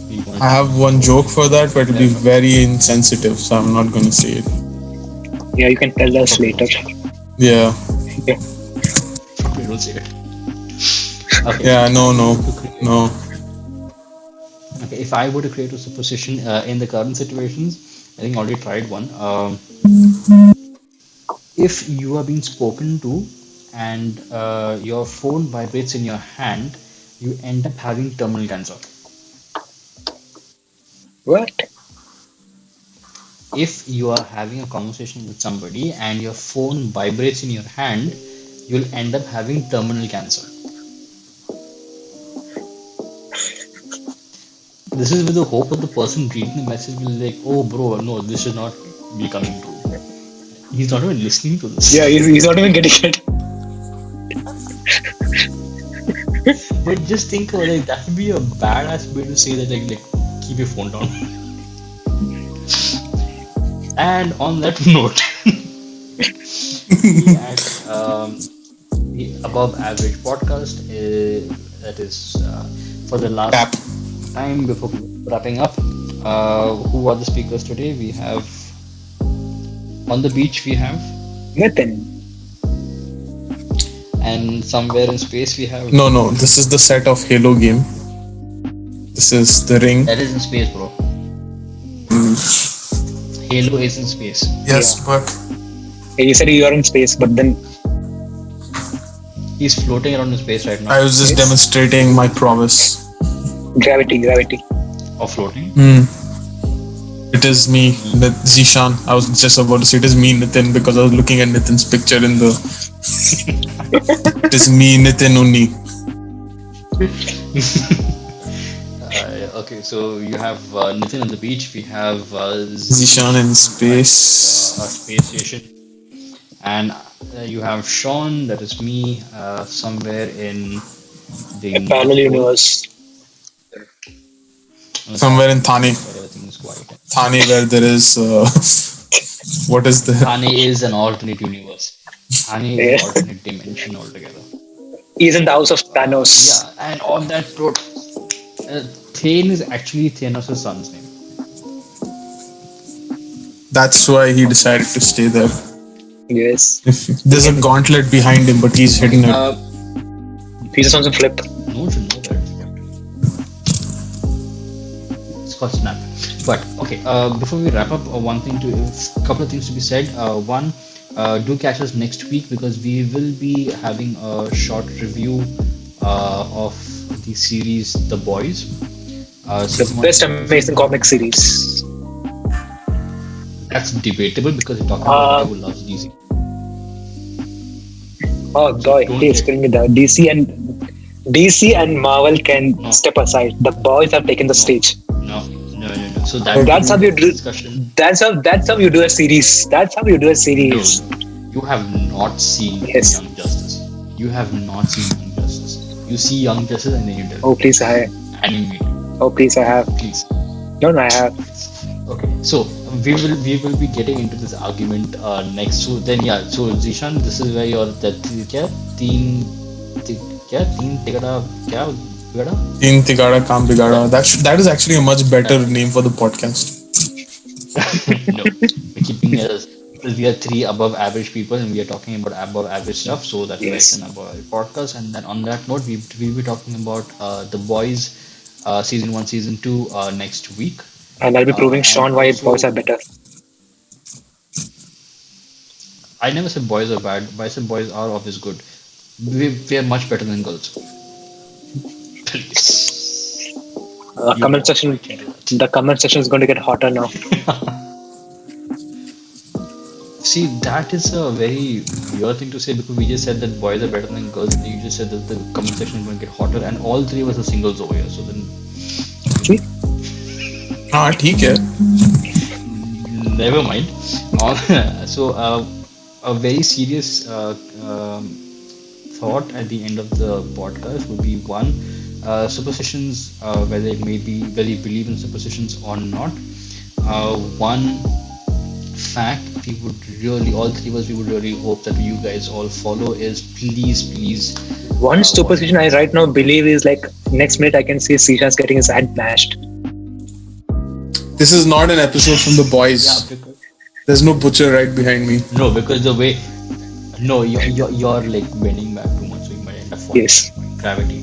You want I have one joke for that, but it'll be Yeah. very insensitive, so I'm not going to say it. Yeah, you can tell us Probably later. don't say it. Yeah, Yeah. Probably don't say it. Okay. yeah, If no, I no, were to create, no. okay, if I were to create a superstition in the current situations, I think I already tried one. If you are being spoken to and your phone vibrates in your hand, you end up having terminal cancer. What? If you are having a conversation with somebody and your phone vibrates in your hand, you'll end up having terminal cancer. This is with the hope of the person reading the message will be like, oh, bro, no, this should not be coming true. He's not even listening to Yeah, this. he's not even getting it. But just think about it, that would be a badass way to say that, like keep your phone down. And on that note, we at the above average podcast that is for the last Tap. time before wrapping up. Who are the speakers today? We have on the beach, we have, Nothing. and somewhere in space, we have. No, no, this is the set of Halo game. This is the ring. That is in space, bro. Halo is in space. Yes, but You said you are in space, but then He's floating around in space right now. I was just Yes. demonstrating my prowess. gravity. Or floating. It is me, Zishan. I was just about to say it is me, Nitin, because I was looking at Nitin's picture in the. It is me, Nitin Unni. Okay, so you have Nitin on the beach. We have Zishan in space. a space station, and you have Sean. That is me, somewhere in the A parallel North Pole. universe. Somewhere in Thane. Where everything is quiet. Thane, where there is. What is the. Thane is an alternate universe. Thane is Yeah. an alternate dimension altogether. He's in the house of Thanos. Yeah, and on that note, Thane is actually Thanos' son's name. That's why he decided to stay there. Yes. There's a gauntlet behind him, but he's hidden it. He just wants to flip. No one should know that. It's called Snap. But okay, before we wrap up, one thing to a couple of things to be said. One, do catch us next week because we will be having a short review of the series The Boys. The Season one, best season two. amazing comic series. That's debatable because you're talking about a guy who loves DC. Oh boy, Don't he's say- killing it. DC and Marvel can No. step aside. The boys have taken the stage. No. So that That's how you do. discussion. That's how you do a series. That's how you do a series. No, you have not seen Yes. Young Justice. You have not seen Young Justice. You see Young Justice and then you tell Oh please, I have. animate, Oh please, I have. please. No, I have. Okay, so we will be getting into this argument next. So then yeah, so Zishan, this is where your क्या तीन टिकड़ा क्या बिगड़ा? In Tigada Kam Bigada. That is actually a much better name for the podcast. No, we're keeping it as because we are three above average people and we are talking about above average stuff. So that's why it's Yes. an above average podcast. And then on that note, we'll be talking about The Boys season 1, season 2 next week. And I'll be proving And Sean why also- boys are better. I never said boys are bad, but I said boys are always good. We are much better than girls. Please, you Comment know I section. can do that. The comment section is going to get hotter now. See, that is a very weird thing to say because we just said that boys are better than girls. And you just said that the comment section is going to get hotter, and all three of us are singles over here. So then, See? हाँ ठीक है. never mind. So, a very serious thought at the end of the podcast would be one, superstitions, whether it may be whether you believe in superstitions or not. One fact we would really, all three of us, we would really hope that you guys all follow is please, One wash your superstition I hands. right now believe is like next minute I can see Sishan's getting his head bashed. This is not an episode from The Yeah, Boys. because There's no butcher right behind me. no, because the way no, you're like bending back too much, so you might end up falling. Yes. Gravity,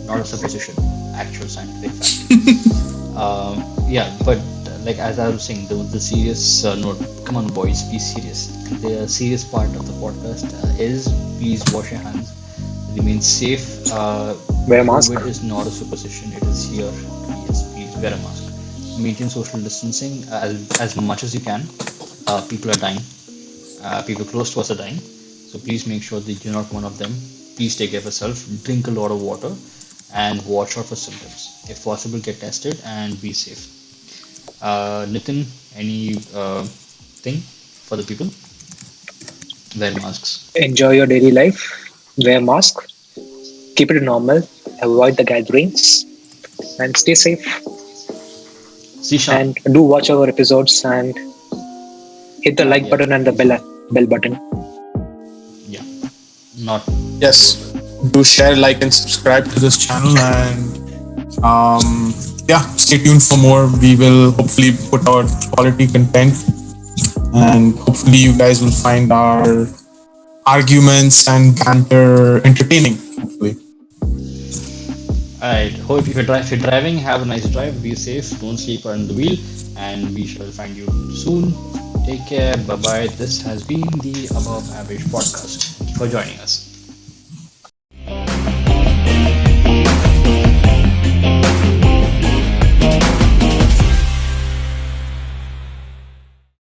not a supposition, actual scientific fact. Yeah, but like as I was saying, the serious note. Come on, boys, be serious. The serious part of the podcast is please wash your hands, remain safe. Wear a mask. COVID is not a superstition; it is here. Yes, please wear a mask. Maintain social distancing as much as you can. People are dying. People close to us are dying. So please make sure that you're not one of them. Please take care of yourself. Drink a lot of water and watch out for symptoms. If possible, get tested and be safe. Nitin, any thing for the people? Wear masks. Enjoy your daily life. Wear mask. Keep it normal. Avoid the gatherings and stay safe. Zishan, And do watch our episodes and hit the like yeah, button and the please. bell button. Yeah, not Yes. Do share, like, and subscribe to this channel, and yeah, stay tuned for more. We will hopefully put out quality content, and hopefully you guys will find our arguments and banter entertaining. Hopefully. Alright, hope if you're driving, have a nice drive, be safe, don't sleep on the wheel, and we shall find you soon. Take care, bye bye. This has been the Above Average Podcast. Thank you for joining us.